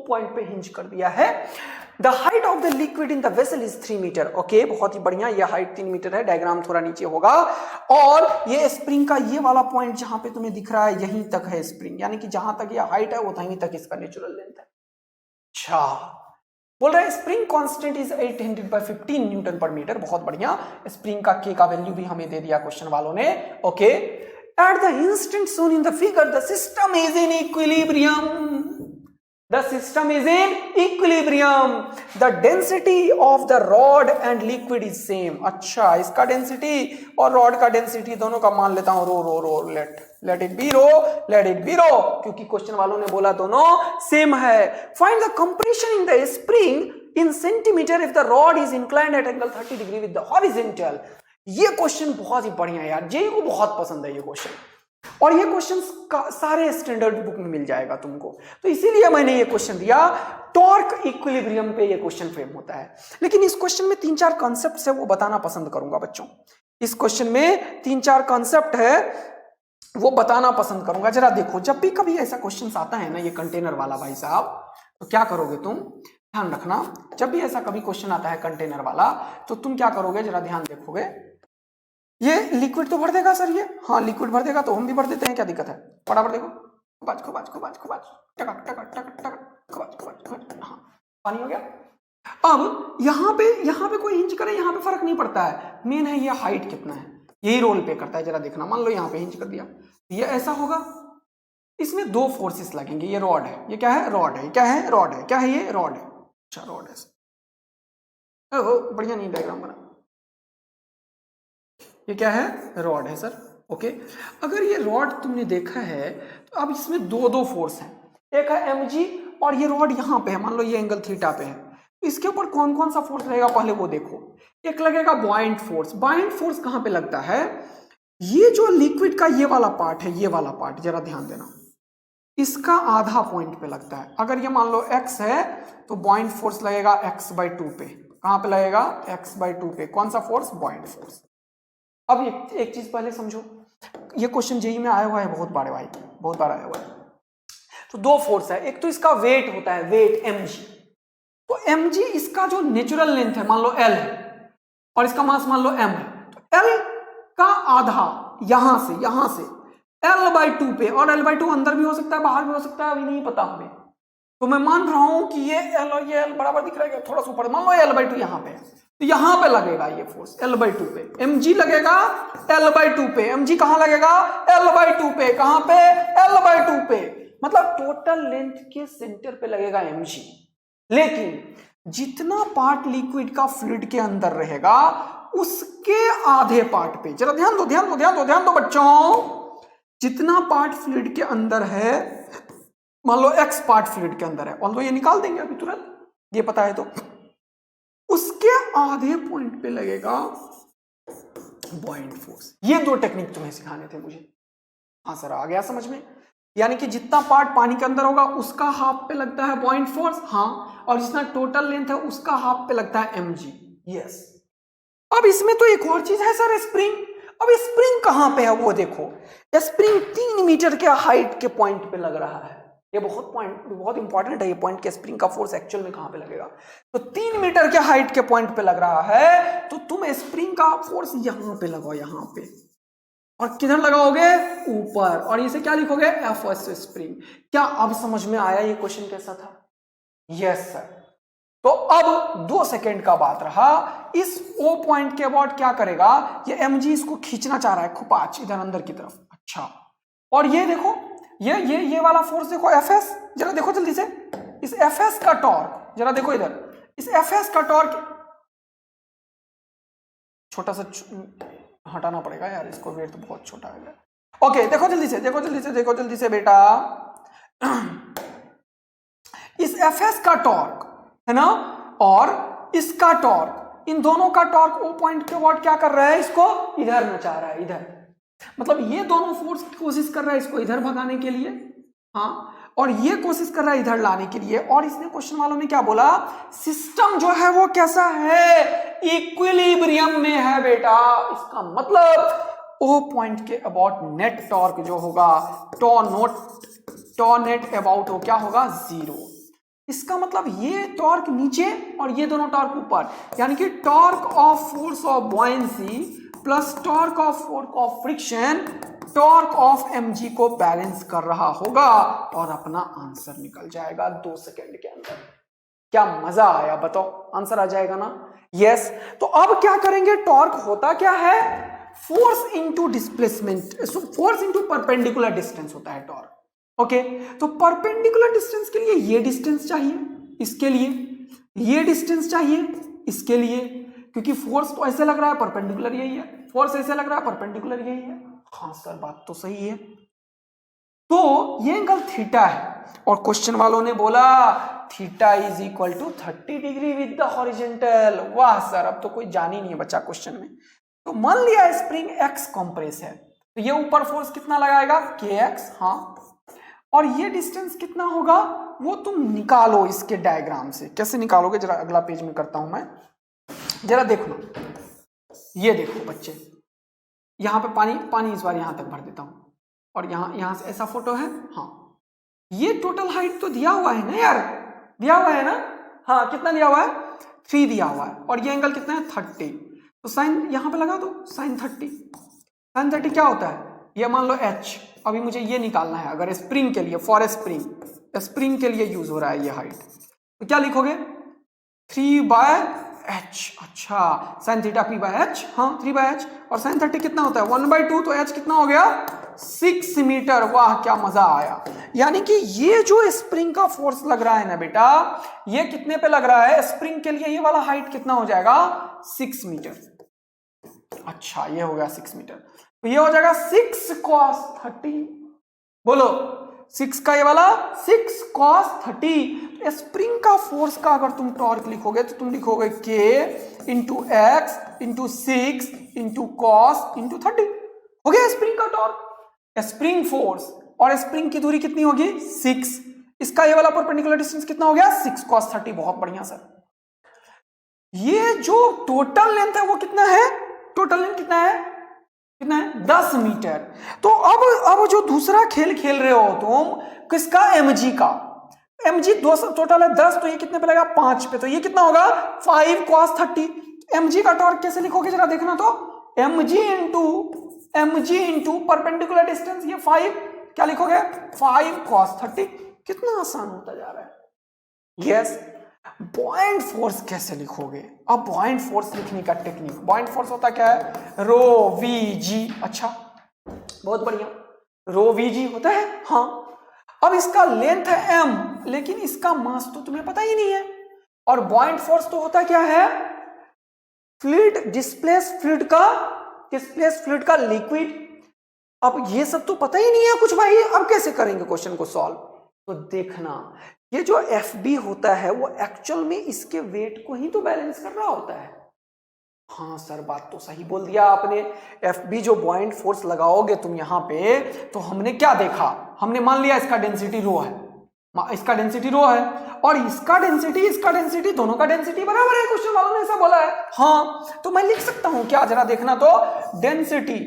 point पे हिंज कर दिया है। The height of the liquid in the vessel is 3 metre. Okay, बहुत ही बढ़िया, ये हाइट 3 मीटर है। डायग्राम थोड़ा नीचे होगा, और ये स्प्रिंग का ये वाला पॉइंट जहां पे तुम्हें दिख रहा है यहीं तक है स्प्रिंग, यानी कि जहां तक ये हाइट है वहीं तक इसका नेचुरल लेंथ है। अच्छा, बोल रहे हैं स्प्रिंग कांस्टेंट इज 800/15 न्यूटन पर मीटर। बहुत बढ़िया, स्प्रिंग का के का वैल्यू भी हमें दे दिया क्वेश्चन वालों ने। Okay, at the instant shown in the figure the system is in equilibrium. The system is in equilibrium. The density of the rod and liquid is same. अच्छा, इसका डेंसिटी और रॉड का density दोनों का मान लेता हूं रो, let it be रो, क्योंकि क्वेश्चन वालों ने बोला दोनों सेम है। Find the compression in the spring in centimeter if the rod is inclined at angle 30 degree with the horizontal. ये क्वेश्चन बहुत ही बढ़िया है यार, जेईई को बहुत पसंद है ये क्वेश्चन, और ये क्वेश्चन सारे स्टैंडर्ड बुक में मिल जाएगा तुमको, तो इसीलिए मैंने ये क्वेश्चन दिया। टॉर्क इक्विलिब्रियम पे ये क्वेश्चन फ्रेम होता है, लेकिन इस क्वेश्चन में 3-4 कॉन्सेप्ट है वो बताना पसंद करूंगा बच्चों। इस क्वेश्चन में 3-4 कॉन्सेप्ट है वो बताना पसंद करूंगा। जरा देखो, जब भी कभी ऐसा क्वेश्चन आता है ना ये कंटेनर वाला भाई साहब, तो क्या करोगे तुम, ध्यान रखना, जब भी ऐसा कभी क्वेश्चन आता है कंटेनर वाला तो तुम क्या करोगे, जरा ध्यान देखोगे। ये लिक्विड तो भर देगा सर, ये हाँ लिक्विड भर देगा, तो हम भी भर देते हैं, क्या दिक्कत है? फटाफट देखो, हाँ पानी हो गया। अब यहाँ पे कोई हिंज करे, यहाँ पे फर्क नहीं पड़ता है, मेन है ये हाइट कितना है, यही रोल पे करता है। जरा देखना, मान लो यहाँ पे हिंज कर दिया, ये ऐसा होगा, इसमें 2 फोर्सेस लगेंगे। ये रॉड है, ये क्या है, रॉड है, क्या है, रॉड है, क्या है, ये रॉड है। अच्छा रॉड है, बढ़िया नहीं डायग्राम बना, ये क्या है, रॉड है सर। ओके, अगर ये रॉड तुमने देखा है तो अब इसमें 2 फोर्स हैं, एक है mg और ये रॉड यहाँ पे है, मान लो ये एंगल थीटा पे है, तो इसके ऊपर कौन कौन सा फोर्स रहेगा पहले वो देखो। एक लगेगा बॉइंट फोर्स। बॉइंट फोर्स कहाँ पे लगता है, ये जो लिक्विड का ये वाला पार्ट है, ये वाला पार्ट जरा ध्यान देना, इसका आधा पॉइंट पे लगता है। अगर ये मान लो x है तो बॉइंट फोर्स लगेगा x/2 पे। कहाँ पे लगेगा, x/2 पे। कौन सा फोर्स, बॉइंट फोर्स। अब एक चीज पहले समझो, ये क्वेश्चन जेईई में आया हुआ है बहुत बार भाई, बहुत बार आया हुआ है। तो 2 फोर्स है, एक तो इसका वेट होता है, वेट mg, तो mg इसका जो नेचुरल लेंथ है मान लो l है, और इसका मास मान लो m है, तो l का आधा यहां से l/2 पे, और l/2 अंदर भी हो सकता है बाहर भी हो सकता है, अभी नहीं पता हमें, तो मैं मान रहा हूं कि ये l और ये l बराबर दिख रहा है, थोड़ा सा ऊपर, मान लो l/2 यहाँ पे है, तो यहां पे लगेगा ये फोर्स l/2 पे, mg लगेगा l/2 पे। mg कहां लगेगा, l/2 पे। कहां पे, l/2 पे, मतलब टोटल लेंथ के सेंटर पे लगेगा mg। लेकिन जितना पार्ट लिक्विड का फ्लूइड के अंदर रहेगा उसके आधे पार्ट पे, जरा ध्यान दो बच्चों, जितना पार्ट फ्लूइड के अंदर है, मान लो x पार्ट फ्लूइड के अंदर है, ऑल्दो ये निकाल देंगे अभी तुरंत, ये पता है तो, उसके आधे पॉइंट पे लगेगा बॉइंट फोर्स। ये दो टेक्निक तुम्हें सिखाने थे मुझे। हाँ सर, आ गया समझ में? यानी कि जितना पार्ट पानी के अंदर होगा उसका हाफ पे लगता है बॉइंट फोर्स, हाँ, और जितना टोटल लेंथ है उसका हाफ पे लगता है mg। यस। अब इसमें तो एक और चीज है सर, स्प्रिंग। अब स्प्रिंग कहां पे है वो देखो, स्प्रिंग 3 मीटर के हाइट के पॉइंट पे लग रहा है। ये बहुत इंपॉर्टेंट है ये पॉइंट के स्प्रिंग का फोर्स एक्चुअल में कहां पे लगेगा। तो 3 मीटर के हाइट के पॉइंट पे लग रहा है, तो तुम स्प्रिंग का फोर्स यहां पे लगाओ, यहां पे, और किधर लगाओगे? ऊपर, और इसे क्या लिखोगे? F spring. क्या अब समझ में आया ये क्वेश्चन कैसा था? Yes sir. तो अब 2 सेकेंड का बात रहा, इस O पॉइंट के अबाउट क्या करेगा, ये mg इसको खींचना चाह रहा है खुपाच इधर अंदर की तरफ। अच्छा, और ये देखो, ये वाला फोर्स देखो Fs, जरा देखो जल्दी से, इस Fs का टॉर्क जरा देखो इधर, इस Fs का टॉर्क छोटा सा हटाना पड़ेगा यार, इसको वेट तो बहुत छोटा है। ओके, देखो जल्दी से, देखो जल्दी से, देखो जल्दी से बेटा, इस Fs का टॉर्क है ना, और इसका टॉर्क, इन दोनों का टॉर्क O पॉइंट के अबाउट क्या कर रहा है, इसको इधर नचा रहा है, इधर। मतलब ये दोनों फोर्स कोशिश कर रहा है इसको इधर भगाने के लिए, हाँ, और ये कोशिश कर रहा है इधर लाने के लिए। और इसने क्वेश्चन वालों ने क्या बोला, सिस्टम जो है वो कैसा है, इक्विलिब्रियम में है बेटा। इसका मतलब O पॉइंट के अबाउट नेट टॉर्क जो होगा, टॉ नेट अबाउट हो क्या होगा, 0। इसका मतलब ये टॉर्क नीचे और ये दोनों टॉर्क ऊपर, यानी कि torque of force of buoyancy plus torque of force of friction torque of mg को बैलेंस कर रहा होगा, और अपना आंसर निकल जाएगा 2 सेकेंड के अंदर। क्या मजा आया, बताओ, आंसर आ जाएगा ना? यस। तो अब क्या करेंगे, टॉर्क होता क्या है, force into displacement, force into perpendicular distance होता है टॉर्क। ओके, तो परपेंडिकुलर डिस्टेंस के लिए ये डिस्टेंस चाहिए, इसके लिए ये डिस्टेंस चाहिए, इसके लिए, क्योंकि फोर्स तो ऐसे लग रहा है, परपेंडिकुलर यही है, फोर्स ऐसे लग रहा है, परपेंडिकुलर यही है। हाँ सर, बात तो सही है। तो ये एंगल थीटा है, और क्वेश्चन वालों ने बोला theta is equal to 30 degree with the horizontal. वाह सर, अब तो कोई जान ही नहीं है बच्चा क्वेश्चन में। तो मान लिया स्प्रिंग x कंप्रेस है, तो ये ऊपर फोर्स कितना लगाएगा, kx, हाँ, और ये डिस्टेंस कितना होगा वो तुम निकालो इसके डायग्राम से। कैसे निकालोगे, जरा अगला पेज में करता हूं मैं, जरा देखो। ये देखो बच्चे, यहां पे पानी इस बार यहां तक भर देता हूं, और यहां से ऐसा फोटो है, हाँ, ये टोटल हाइट तो दिया हुआ है ना यार, दिया हुआ है ना, हाँ, कितना दिया हुआ है, 3 दिया हुआ है, और ये एंगल कितना है, 30। तो साइन यहां पे लगा दो, साइन 30। साइन 30 क्या होता है, ये मान लो h। अभी मुझे ये निकालना है, अगर स्प्रिंग के लिए, फॉर स्प्रिंग के लिए यूज हो रहा है ये हाइट, तो क्या लिखोगे, 3/h। अच्छा, साइन थीटा p/h, हाँ, 3/h, और साइन 30 कितना होता है, 1/2, तो h कितना हो गया, 6 मीटर। वाह, क्या मजा आया। यानी कि ये जो स्प्रिंग का फोर्स लग रहा है ना बेटा, ये कितने पे लग रहा है, स्प्रिंग के लिए ये वाला हाइट कितना हो जाएगा, 6 मीटर। अच्छा, ये हो गया 6 मीटर, तो ये हो जाएगा 6 cos 30। बोलो, 6 का ये वाला 6 cos 30। स्प्रिंग का फोर्स का अगर तुम टॉर्क लिखोगे तो तुम लिखोगे k into x into 6 into cos into 30। हो गया स्प्रिंग का टॉर्क, स्प्रिंग फोर्स, और स्प्रिंग की दूरी कितनी होगी, 6। इसका ये वाला परपेंडिकुलर डिस्टेंस कितना हो गया, 6 cos 30। बहुत बढ़िया सर। ये जो टोटल लेंथ है वो कितना है, टोटल लेंथ कितना है, 10 मीटर। तो अब जो दूसरा खेल खेल रहे हो तुम, किसका, mg का। mg 2 टोटल है 10, तो ये कितने पे लगेगा, 5 पे, तो ये कितना होगा, 5 cos 30। mg का टॉर्क कैसे लिखोगे जरा देखना तो, mg इंटू परपेंडिकुलर डिस्टेंस, ये 5, क्या लिखोगे, 5 cos 30। कितना आसान होता जा रहा है। यस। बॉइंट फोर्स कैसे लिखोगे, अब बॉइंट फोर्स लिखने का टेक्निक, बॉइंट फोर्स होता क्या है, रो वी जी। अच्छा, बहुत बढ़िया, रो वी जी होता है, हाँ। अब इसका लेंथ है m, लेकिन इसका मास तो तुम्हें पता ही नहीं है। और बॉइंट फोर्स तो होता क्या है, फ्लूइड डिस्प्लेस फ्लूइड का लिक्विड अब ये सब तो पता ही नहीं है कुछ भाई, अब कैसे करेंगे क्वेश्चन को सॉल्व? तो देखना, ये जो एफ बी होता है वो एक्चुअल में इसके वेट को ही तो बैलेंस कर रहा होता है। हाँ सर, बात तो सही बोल दिया आपने। एफ बी जो बॉइंट फोर्स लगाओगे तुम यहां पे, तो हमने क्या देखा, हमने मान लिया इसका डेंसिटी रो है, इसका डेंसिटी रो है, और इसका डेंसिटी दोनों का डेंसिटी बराबर है। क्वेश्चन वालों ने ऐसा बोला है। हाँ, तो मैं लिख सकता हूं क्या, जरा देखना तो, डेंसिटी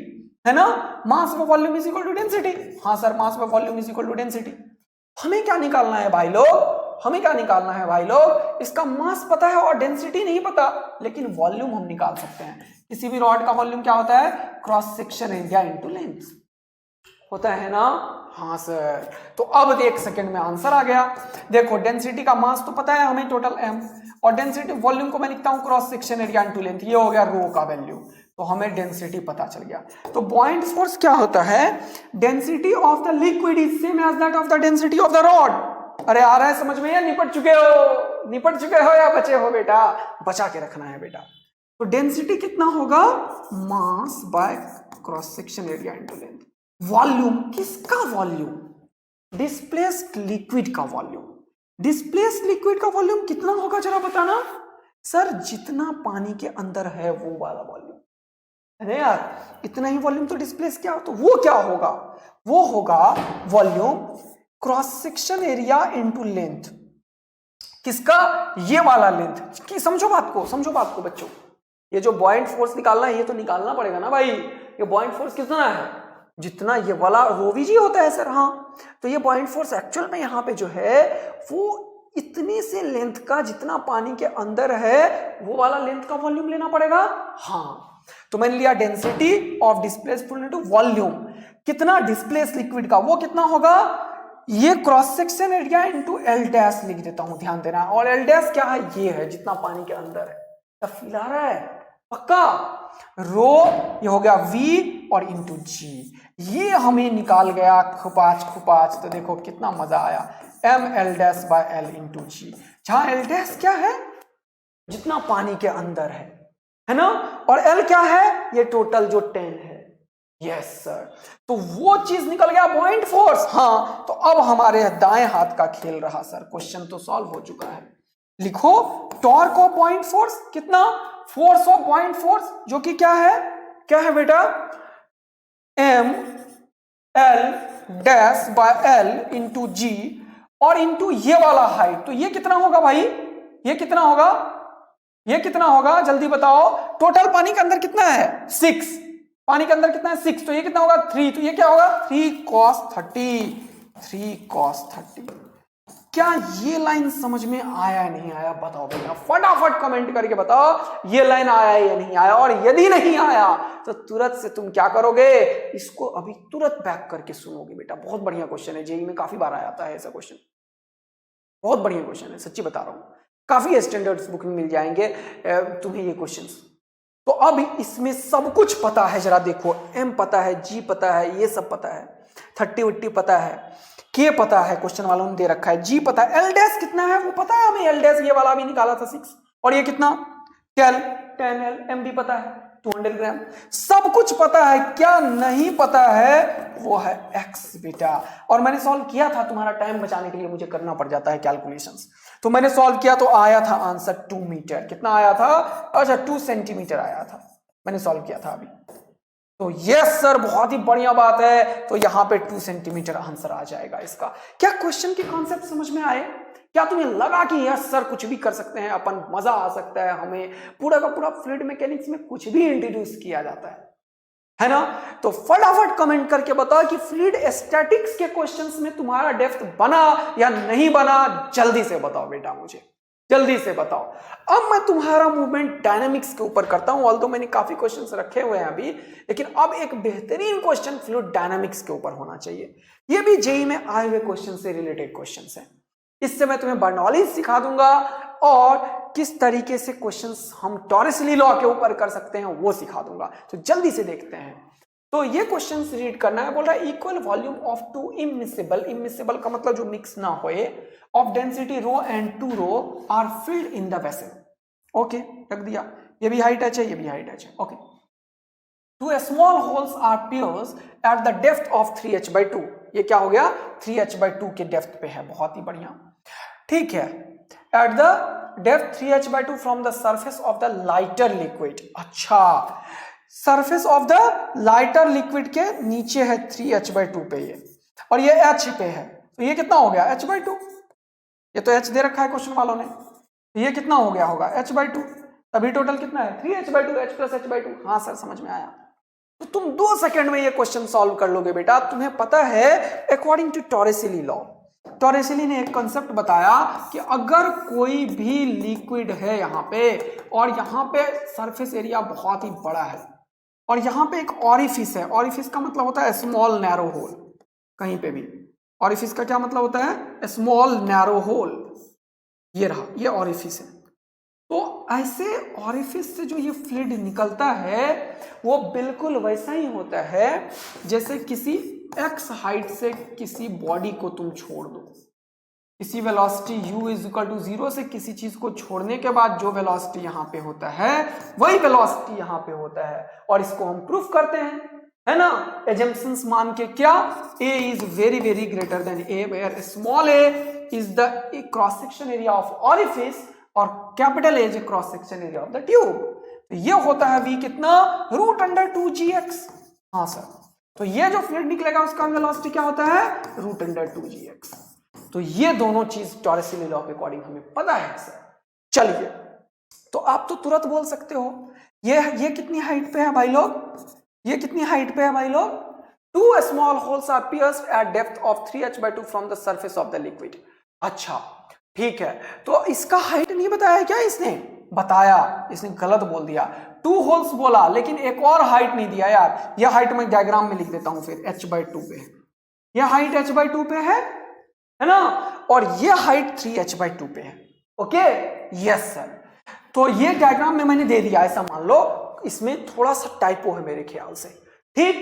है ना, mass per volume is equal to density. हाँ sir, mass per volume is equal to density. हमें क्या निकालना है भाई लोग, हमें क्या निकालना है भाई लोग, इसका मास पता है और डेंसिटी नहीं पता, लेकिन वॉल्यूम हम निकाल सकते हैं। किसी भी रॉड का वॉल्यूम क्या होता है, cross section area into length होता है ना। हाँ सर, तो अब एक सेकंड में आंसर आ गया। देखो, डेंसिटी का मास तो पता है हमें, टोटल m, और डेंसिटी वॉल्यूम को मैं लिखता हूं cross section area into length, ये हो गया रो का वैल्यू, तो हमें डेंसिटी पता चल गया। तो बॉइंट फोर्स क्या होता है, density of the liquid is same as that of the density of the rod. अरे आ रहा है समझ में, या निपट चुके हो या बचे हो बेटा, बचा के रखना है बेटा। तो डेंसिटी कितना होगा, mass by cross section area into length. Volume, किसका वॉल्यूम, डिस्प्लेस्ड लिक्विड का वॉल्यूम। डिस्प्लेस्ड लिक्विड का वॉल्यूम कितना होगा जरा बताना। सर, जितना पानी के अंदर है वो वाला वॉल्यूम। अरे यार, इतना ही वॉल्यूम तो डिस्प्लेस क्या हो, तो वो क्या होगा, वो होगा volume cross section area into length. किसका, ये वाला लेंथ की। समझो बात को बच्चों, ये जो बॉइंट फोर्स निकालना है ये तो निकालना पड़ेगा ना भाई। ये बॉइंट फोर्स कितना है, जितना ये वाला रोवीजी होता है सर। हाँ, तो ये बॉइंट फोर्स एक्चुअल में यहाँ पे जो है वो इतनी से लेंथ का, जितना पानी के अंदर है वो वाला लेंथ का वॉल्यूम लेना पड़ेगा। हाँ, तो मैंने लिया density of displaced fluid into volume. कितना डिस्प्लेस्ड लिक्विड का, वो कितना होगा, ये cross section area into L dash लिख देता हूं, ध्यान देना। और एल डैश क्या है, ये है जितना पानी के अंदर है। तब फील आ रहा है पक्का। रो ये हो गया v और इंटू जी, ये हमें निकाल गया खुपाच। तो देखो कितना मजा आया, M L dash by L into g, जहां एल डैश क्या है, जितना पानी के अंदर है ना, और एल क्या है, ये टोटल जो 10 है। यस सर, तो वो चीज निकल गया बॉइंट फोर्स। हाँ, तो अब हमारे दाएं हाथ का खेल रहा सर, क्वेश्चन तो सॉल्व हो चुका है। लिखो, टॉर्क ऑफ पॉइंट फोर्स कितना, फोर्स ऑफ पॉइंट फोर्स जो कि क्या है बेटा, M L dash by L into g, और इंटू ये वाला हाइट। तो ये कितना होगा भाई, ये कितना होगा जल्दी बताओ। टोटल पानी के अंदर कितना है, 6, पानी के अंदर कितना है 6, तो ये कितना होगा 3, तो ये क्या होगा 3 cos 30। क्या ये लाइन समझ में आया नहीं आया, बताओ भैया, फटाफट कमेंट करके बताओ ये लाइन आया या नहीं आया। और यदि नहीं आया तो तुरंत से तुम क्या करोगे, इसको अभी तुरंत बैक करके सुनोगे बेटा। बहुत बढ़िया क्वेश्चन है, जेईई में काफी बार आता है ऐसा क्वेश्चन, बहुत बढ़िया क्वेश्चन है, सच्ची बता रहा हूं। काफी स्टैंडर्ड्स बुक में मिल जाएंगे तुम्हें ये क्वेश्चंस। तो अब इसमें सब कुछ पता है, जरा देखो, एम पता है, जी पता है, ये सब पता है, 30 पता है, के पता है, क्वेश्चन वालों ने दे रखा है, जी पता है, एल डैश कितना है वो पता है हमें, एल डैश ये वाला भी निकाला था 6, और ये कितना 10 एल, एम भी पता है 200 ग्राम, सब कुछ पता है। क्या नहीं पता है, वो है एक्स बेटा। और मैंने सॉल्व किया था, तुम्हारा टाइम बचाने के लिए मुझे करना पड़ जाता है कैलकुलेशंस, तो मैंने सॉल्व किया तो आया था आंसर 2 मीटर। कितना आया था, अच्छा 2 सेंटीमीटर आया था, मैंने सॉल्व किया था अभी। तो यस सर, बहुत ही बढ़िया बात है, तो यहां पे 2 सेंटीमीटर आंसर आ जाएगा इसका। क्या क्वेश्चन के कॉन्सेप्ट समझ में आए? क्या तुम्हें लगा कि यस सर कुछ भी कर सकते हैं अपन, मजा आ सकता है, हमें पूरा का पूरा फ्लूइड मैकेनिक्स में कुछ भी इंट्रोड्यूस किया जाता है ना? तो फटाफट कमेंट करके बताओ कि फ्लूइड स्टैटिक्स के क्वेश्चंस में तुम्हारा डेप्थ बना या नहीं बना, जल्दी से बताओ बेटा, मुझे जल्दी से बताओ। अब मैं तुम्हारा मूवमेंट डायनामिक्स के ऊपर करता हूं, ऑल्दो मैंने काफी क्वेश्चंस रखे हुए हैं अभी, लेकिन अब एक बेहतरीन क्वेश्चन फ्लूइड डायनामिक्स के ऊपर होना चाहिए। ये भी जेईई में आए हुए क्वेश्चन से रिलेटेड क्वेश्चंस हैं। इससे मैं तुम्हें बर्नौलीज सिखा दूंगा और किस तरीके से क्वेश्चंस हम टॉरसली लॉ के ऊपर कर सकते हैं वो सिखा दूंगा। तो जल्दी से देखते हैं। तो ये क्वेश्चन रीड करना है, बोल रहा है equal volume of 2 immiscible, immiscible का मतलब जो मिक्स ना होए, of density rho and 2 rho are filled in the vessel. Okay, रख दिया, ये भी हाई टच है, ये भी हाई टच है। Okay, 2 small holes are pierced at the depth of 3h/2। ये क्या हो गया, 3h/2 के डेप्थ पे है, बहुत ही बढ़िया, ठीक है। At the depth 3h/2 from the surface of the lighter liquid. अच्छा, surface of the lighter liquid के नीचे है 3h/2 पे ये, और ये h पे है, तो ये कितना हो गया h/2। ये तो h दे रखा है क्वेश्चन वालों ने, ये कितना हो गया होगा h/2। तभी टोटल कितना है 3h/2, h प्लस h/2। हाँ सर समझ में आया। तो तुम 2 सेकंड में ये क्वेश्चन सॉल्व कर लोगे बेटा। तुम्हें पता है अकॉर्डिंग टू टॉरेसिली लॉ, टॉरेसिली ने एक कंसेप्ट बताया कि अगर कोई भी लिक्विड है यहाँ पे, और यहाँ पे सरफेस एरिया बहुत ही बड़ा है, और यहाँ पे एक ऑरिफिस है, ऑरिफिस का मतलब होता है स्मॉल नैरो होल, कहीं पे भी ऑरिफिस का क्या मतलब होता है, स्मॉल नैरो होल, ये रहा, ये ऑरिफिस है। तो ऐसे ऑरिफिस से जो ये फ्लूइड निकलता है वो बिल्कुल वैसा ही होता है जैसे किसी x हाइट से किसी बॉडी को तुम छोड़ दो, किसी velocity u is equal to 0 से किसी चीज को छोड़ने के बाद जो वेलोसिटी यहाँ पे होता है वही वेलोसिटी यहाँ पे होता है, और इसको हम प्रूफ करते हैं, है ना, एजम्पशंस मान के। क्या, a is very very greater than a, where small a is the cross section area of orifice और capital A is cross section area of the tube. तो ये होता है v कितना, √2gx। हाँ सर, तो ये जो फ्लूइड निकलेगा उसका वेलोसिटी क्या होता है, √2gx। तो ये दोनों चीज टॉरेसिली लॉ के अकॉर्डिंग हमें पता है सर। चलिए, तो आप तो तुरंत बोल सकते हो ये कितनी हाइट पे है भाई लोग, ये कितनी हाइट पे है भाई लोग, 2 small holes are pierced at depth of 3h/2 from the surface of the liquid। अच्छा ठीक है, तो इसका हाइट नहीं बताया क्या इसने, बताया, इसने गलत बोल दिया, 2 होल्स बोला लेकिन एक और हाइट नहीं दिया यार। यह हाइट मैं डायग्राम में लिख देता हूं फिर, h/2 पे है, यह हाइट h/2 पे है ना, और ये हाइट 3h/2 पे है। Okay, yes sir. तो ये डायग्राम में मैंने दे दिया, ऐसा मान लो, इसमें थोड़ा सा टाइपो है मेरे ख्याल से, ठीक।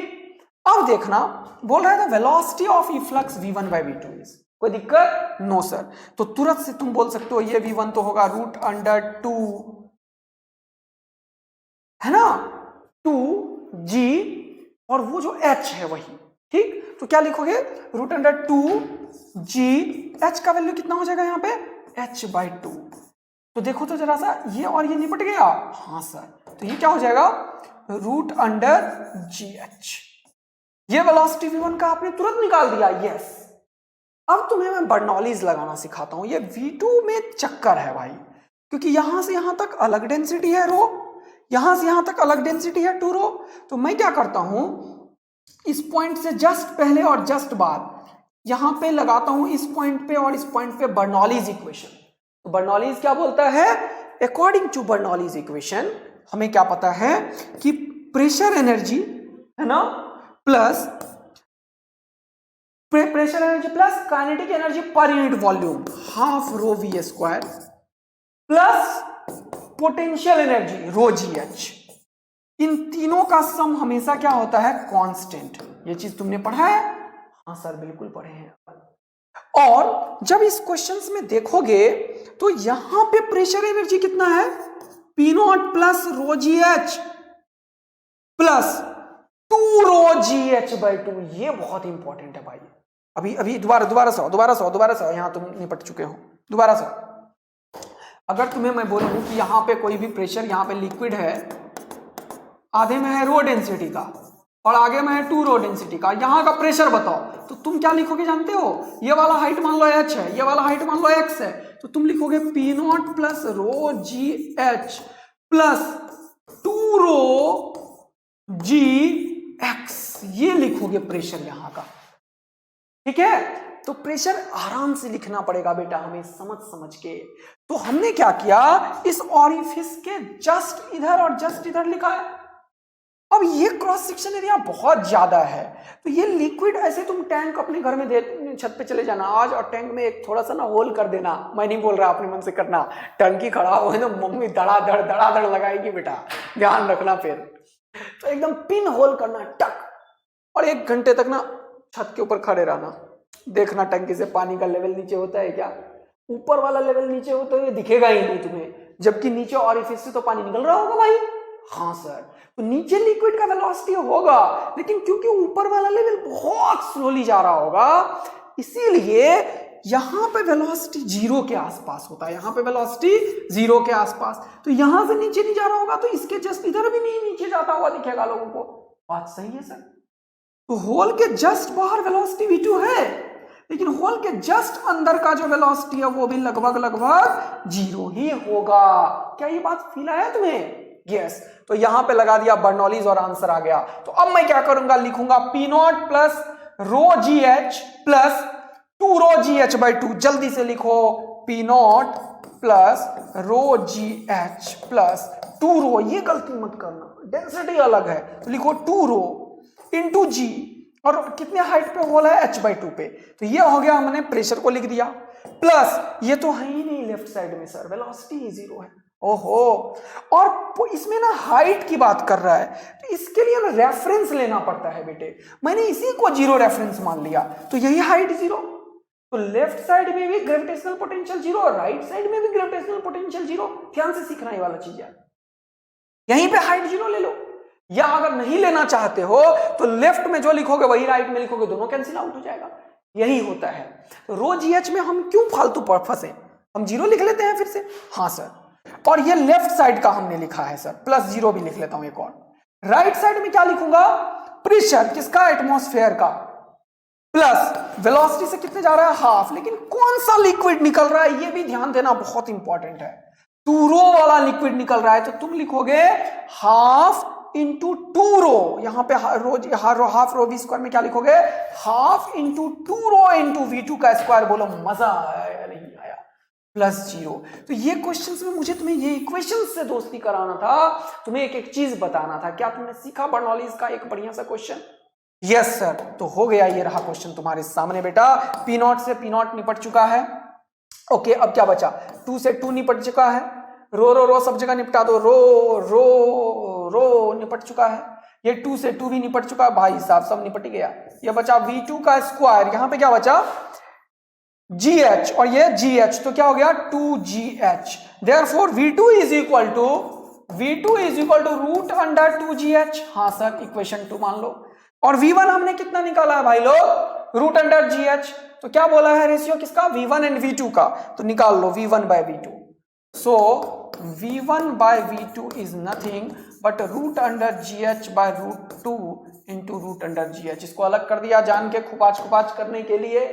अब देखना, बोल रहा है the velocity of efflux v1/v2 is, कोई दिक्कत, नो सर। तो तुरंत से तुम बोल सकते हो ये v1 तो होगा √2, है ना, 2g, और वो जो h है वही, ठीक। तो क्या लिखोगे, √2g, h का वैल्यू कितना हो जाएगा यहाँ पे, h/2। तो देखो तो जरा सा, ये और ये निपट गया, हाँ सर। तो ये क्या हो जाएगा, √gh। ये वेलोसिटी v1 का आपने तुरंत निकाल दिया, यस। अब तुम्हें मैं बर्नौलीज लगाना सिखाता हूं। ये v2 में चक्कर है भाई, क्योंकि यहां से यहां तक अलग डेंसिटी है रो, यहां से यहां तक अलग डेंसिटी है 2 रो। तो मैं क्या करता हूं, इस पॉइंट से जस्ट पहले और जस्ट बाद यहां पे लगाता हूं, इस पॉइंट पे और इस पॉइंट पे बर्नौलीज इक्वेशन। तो बर्नौलीज क्या बोलता है, अकॉर्डिंग टू बर्नौलीज इक्वेशन हमें क्या पता है कि प्रेशर एनर्जी, है ना, plus pressure energy plus kinetic energy per unit volume, half ρv² plus potential energy ρgh, इन तीनों का सम हमेशा क्या होता है, कांस्टेंट। ये चीज तुमने पढ़ा है, हाँ सर बिल्कुल पढ़े हैं। और जब इस क्वेश्चंस में देखोगे तो यहां पे प्रेशर एनर्जी कितना है, P0 plus ρgh plus 2ρgh/2। ये बहुत इंपॉर्टेंट है भाई। अभी दोबारा से यहां तुम निपट चुके हो, दोबारा से। अगर तुम्हें मैं बोलूं कि यहां पे कोई भी प्रेशर, यहां पे लिक्विड है, आधे में है रो डेंसिटी का और आगे में है 2 रो डेंसिटी का, यहां का प्रेशर बताओ, तो तुम क्या लिखोगे जानते हो, ये वाला हाइट मान लो h है, ये वाला हाइट मान लो x है, तो तुम लिखोगे P0 plus ρgh plus 2ρgx, ये लिखोगे प्रेशर यहां का, ठीक है। तो प्रेशर आराम से लिखना पड़ेगा बेटा हमें, समझ के। तो हमने क्या किया, इस ऑरिफिस के जस्ट इधर और जस्ट इधर लिखा है। अब ये क्रॉस सेक्शन एरिया बहुत ज्यादा है, तो ये लिक्विड ऐसे तुम टैंक अपने घर में दे, छत पे चले जाना आज, और टैंक में एक थोड़ा सा ना होल कर देना। मैं नहीं बोल रहा, अपने मन से करना, टंकी खड़ा हो है ना, मम्मी धड़ाधड़ लगाएगी बेटा, ध्यान रखना। फिर तो एकदम पिन होल करना टक, और 1 घंटे तक ना छत के ऊपर खड़े रहना, देखना टंकी से पानी का लेवल नीचे होता है क्या, ऊपर वाला लेवल नीचे होता है दिखेगा ही नहीं तुम्हें, जबकि नीचे ऑरिफिस से तो पानी निकल रहा होगा भाई। हाँ सर, तो नीचे लिक्विड का वेलोसिटी होगा, लेकिन क्योंकि ऊपर वाला लेवल बहुत स्लोली जा रहा होगा, इसीलिए यहां पे वेलोसिटी जीरो के आसपास होता है, यहां पे वेलोसिटी जीरो के आसपास। तो यहां से नीचे नहीं जा रहा होगा, तो इसके जस्ट इधर भी नहीं नीचे जाता हुआ दिखेगा लोगों को। बात सही है सर? तो होल के जस्ट बाहर वेलोसिटी v2 है, लेकिन होल के जस्ट अंदर का जो वेलोसिटी है वो भी लगभग जीरो ही होगा। क्या ये बात फील आया तुम्हें? यस। तो यहां पे लगा दिया बर्नौलीज और आंसर आ गया। तो अब मैं क्या करूंगा, लिखूंगा P0 plus rho g h plus 2 rho g h by 2। जल्दी से लिखो, P0 plus rho g h plus 2 rho, ये गलती मत करना, डेंसिटी अलग है, तो लिखो 2 रो इंटू जी, और कितने हाइट पे होल है, h बाई 2 पे। तो ये हो गया, हमने प्रेशर को लिख दिया, प्लस ये तो है ही नहीं लेफ्ट साइड में सर, वेलोसिटी ही जीरो है। ओहो, और इसमें ना हाइट की बात कर रहा है, तो इसके लिए ना रेफरेंस लेना पड़ता है बेटे। मैंने इसी को जीरो रेफरेंस मान लिया, तो यही हाइट जीरो। तो लेफ्ट साइड में भी ग्रेविटेशनल पोटेंशियल जीरो और राइट साइड में भी ग्रेविटेशनल पोटेंशियल जीरो। ध्यान से सीखना ये वाला चीज है। यहीं पे हाइट जीरो ले लो, या अगर नहीं लेना चाहते हो तो लेफ्ट में जो लिखोगे वही राइट में लिखोगे, दोनों कैंसिल आउट हो जाएगा। यही होता है। तो रो जी एच में हम क्यों फालतू पर फंसे, हम जीरो लिख लेते हैं फिर से। हाँ सर, और ये लेफ्ट साइड का हमने लिखा है सर, प्लस जीरो भी लिख लेता हूं एक और। राइट साइड में क्या लिखूंगा, प्रेशर किसका, एटमॉस्फेयर का, प्लस वेलोसिटी से कितने जा रहा है, हाफ। लेकिन कौन सा लिक्विड निकल रहा है ये भी ध्यान देना, बहुत इंपॉर्टेंट है। 2 रो वाला लिक्विड निकल रहा है, तो तुम लिखोगे हाफ इंटू 2 रो, यहां पे हाफ रो वी स्क्वायर में क्या लिखोगे, half into 2 rho into v2 का स्क्वायर। बोलो मजा आया या नहीं आया, प्लस जीरो। तो ये क्वेश्चंस में मुझे तुम्हें ये इक्वेशंस से दोस्ती कराना था, तुम्हें एक एक चीज बताना था। क्या तुमने सीखा बर्नौलीज का एक बढ़िया सा क्वेश्चन? Yes sir. तो हो गया, ये रहा क्वेश्चन तुम्हारे सामने बेटा। P0 से P0 निपट चुका है। ओके, अब क्या बचा, 2 से 2 निपट चुका है, रो रो रो सब जगह निपटा दो, रो रो रो निपट चुका है, ये 2 से 2 भी निपट चुका है, भाई साहब सब निपट गया। ये बचा v2 का स्क्वायर, यहां पे क्या बचा, gh, और ये gh, तो क्या हो गया 2gh। Therefore v2 is equal to root under 2gh। हाँ सर, इक्वेशन 2 मान लो। और v1 हमने कितना निकाला है भाई लोग, रूट अंडर gh। तो क्या बोला है रेशियो किसका, v1 एंड v2 का, तो निकाल लो v1 by v2। So v1 by v2 is nothing but root under gh by root 2 into root under gh। इसको अलग कर दिया जान के, खुपाच करने के लिए।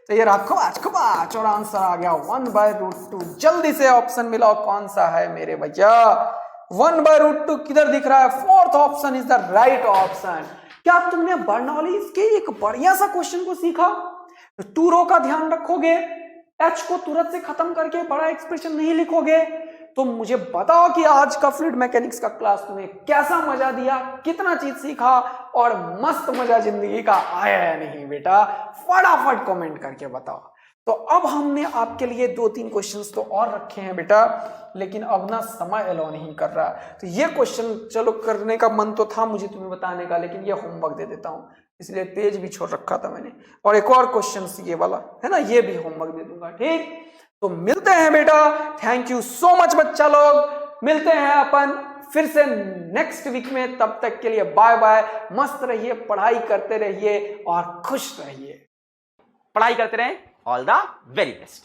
तो ये रहा खुपाच और आंसर आ गया 1 बाय रूट 2। जल्दी से ऑप्शन मिलाओ, कौन सा है मेरे भैया, 1 बाय रूट 2 किधर दिख रहा है, fourth option is the right option. क्या तुमने बर्नौलीज के एक बढ़िया सा क्वेश्चन को सीखा? तो 2 रो का ध्यान रखोगे, एच को तुरंत से खत्म करके बड़ा एक्सप्रेशन नहीं लिखोगे। तो मुझे बताओ कि आज का फ्लूइड मैकेनिक्स का क्लास तुम्हें कैसा मजा दिया, कितना चीज सीखा, और मस्त मजा जिंदगी का आया या नहीं बेटा, फटाफट कमेंट करके बताओ। तो अब हमने आपके लिए 2-3 क्वेश्चंस तो और रखे हैं बेटा, लेकिन अब ना समय अलाउ नहीं कर रहा। तो ये क्वेश्चन चलो करने का मन तो था मुझे तुम्हें बताने का, लेकिन ये होमवर्क दे देता हूं, इसलिए पेज भी छोड़ रखा था मैंने। और एक और क्वेश्चन ये वाला है ना, ये भी होमवर्क दे दूंगा, ठीक। तो मिलते हैं बेटा, थैंक यू सो मच बच्चा लोग, मिलते हैं अपन फिर से नेक्स्ट वीक में। तब तक के लिए बाय बाय, मस्त रहिए, पढ़ाई करते रहिए और खुश रहिए। पढ़ाई करते रहें, ऑल द वेरी बेस्ट।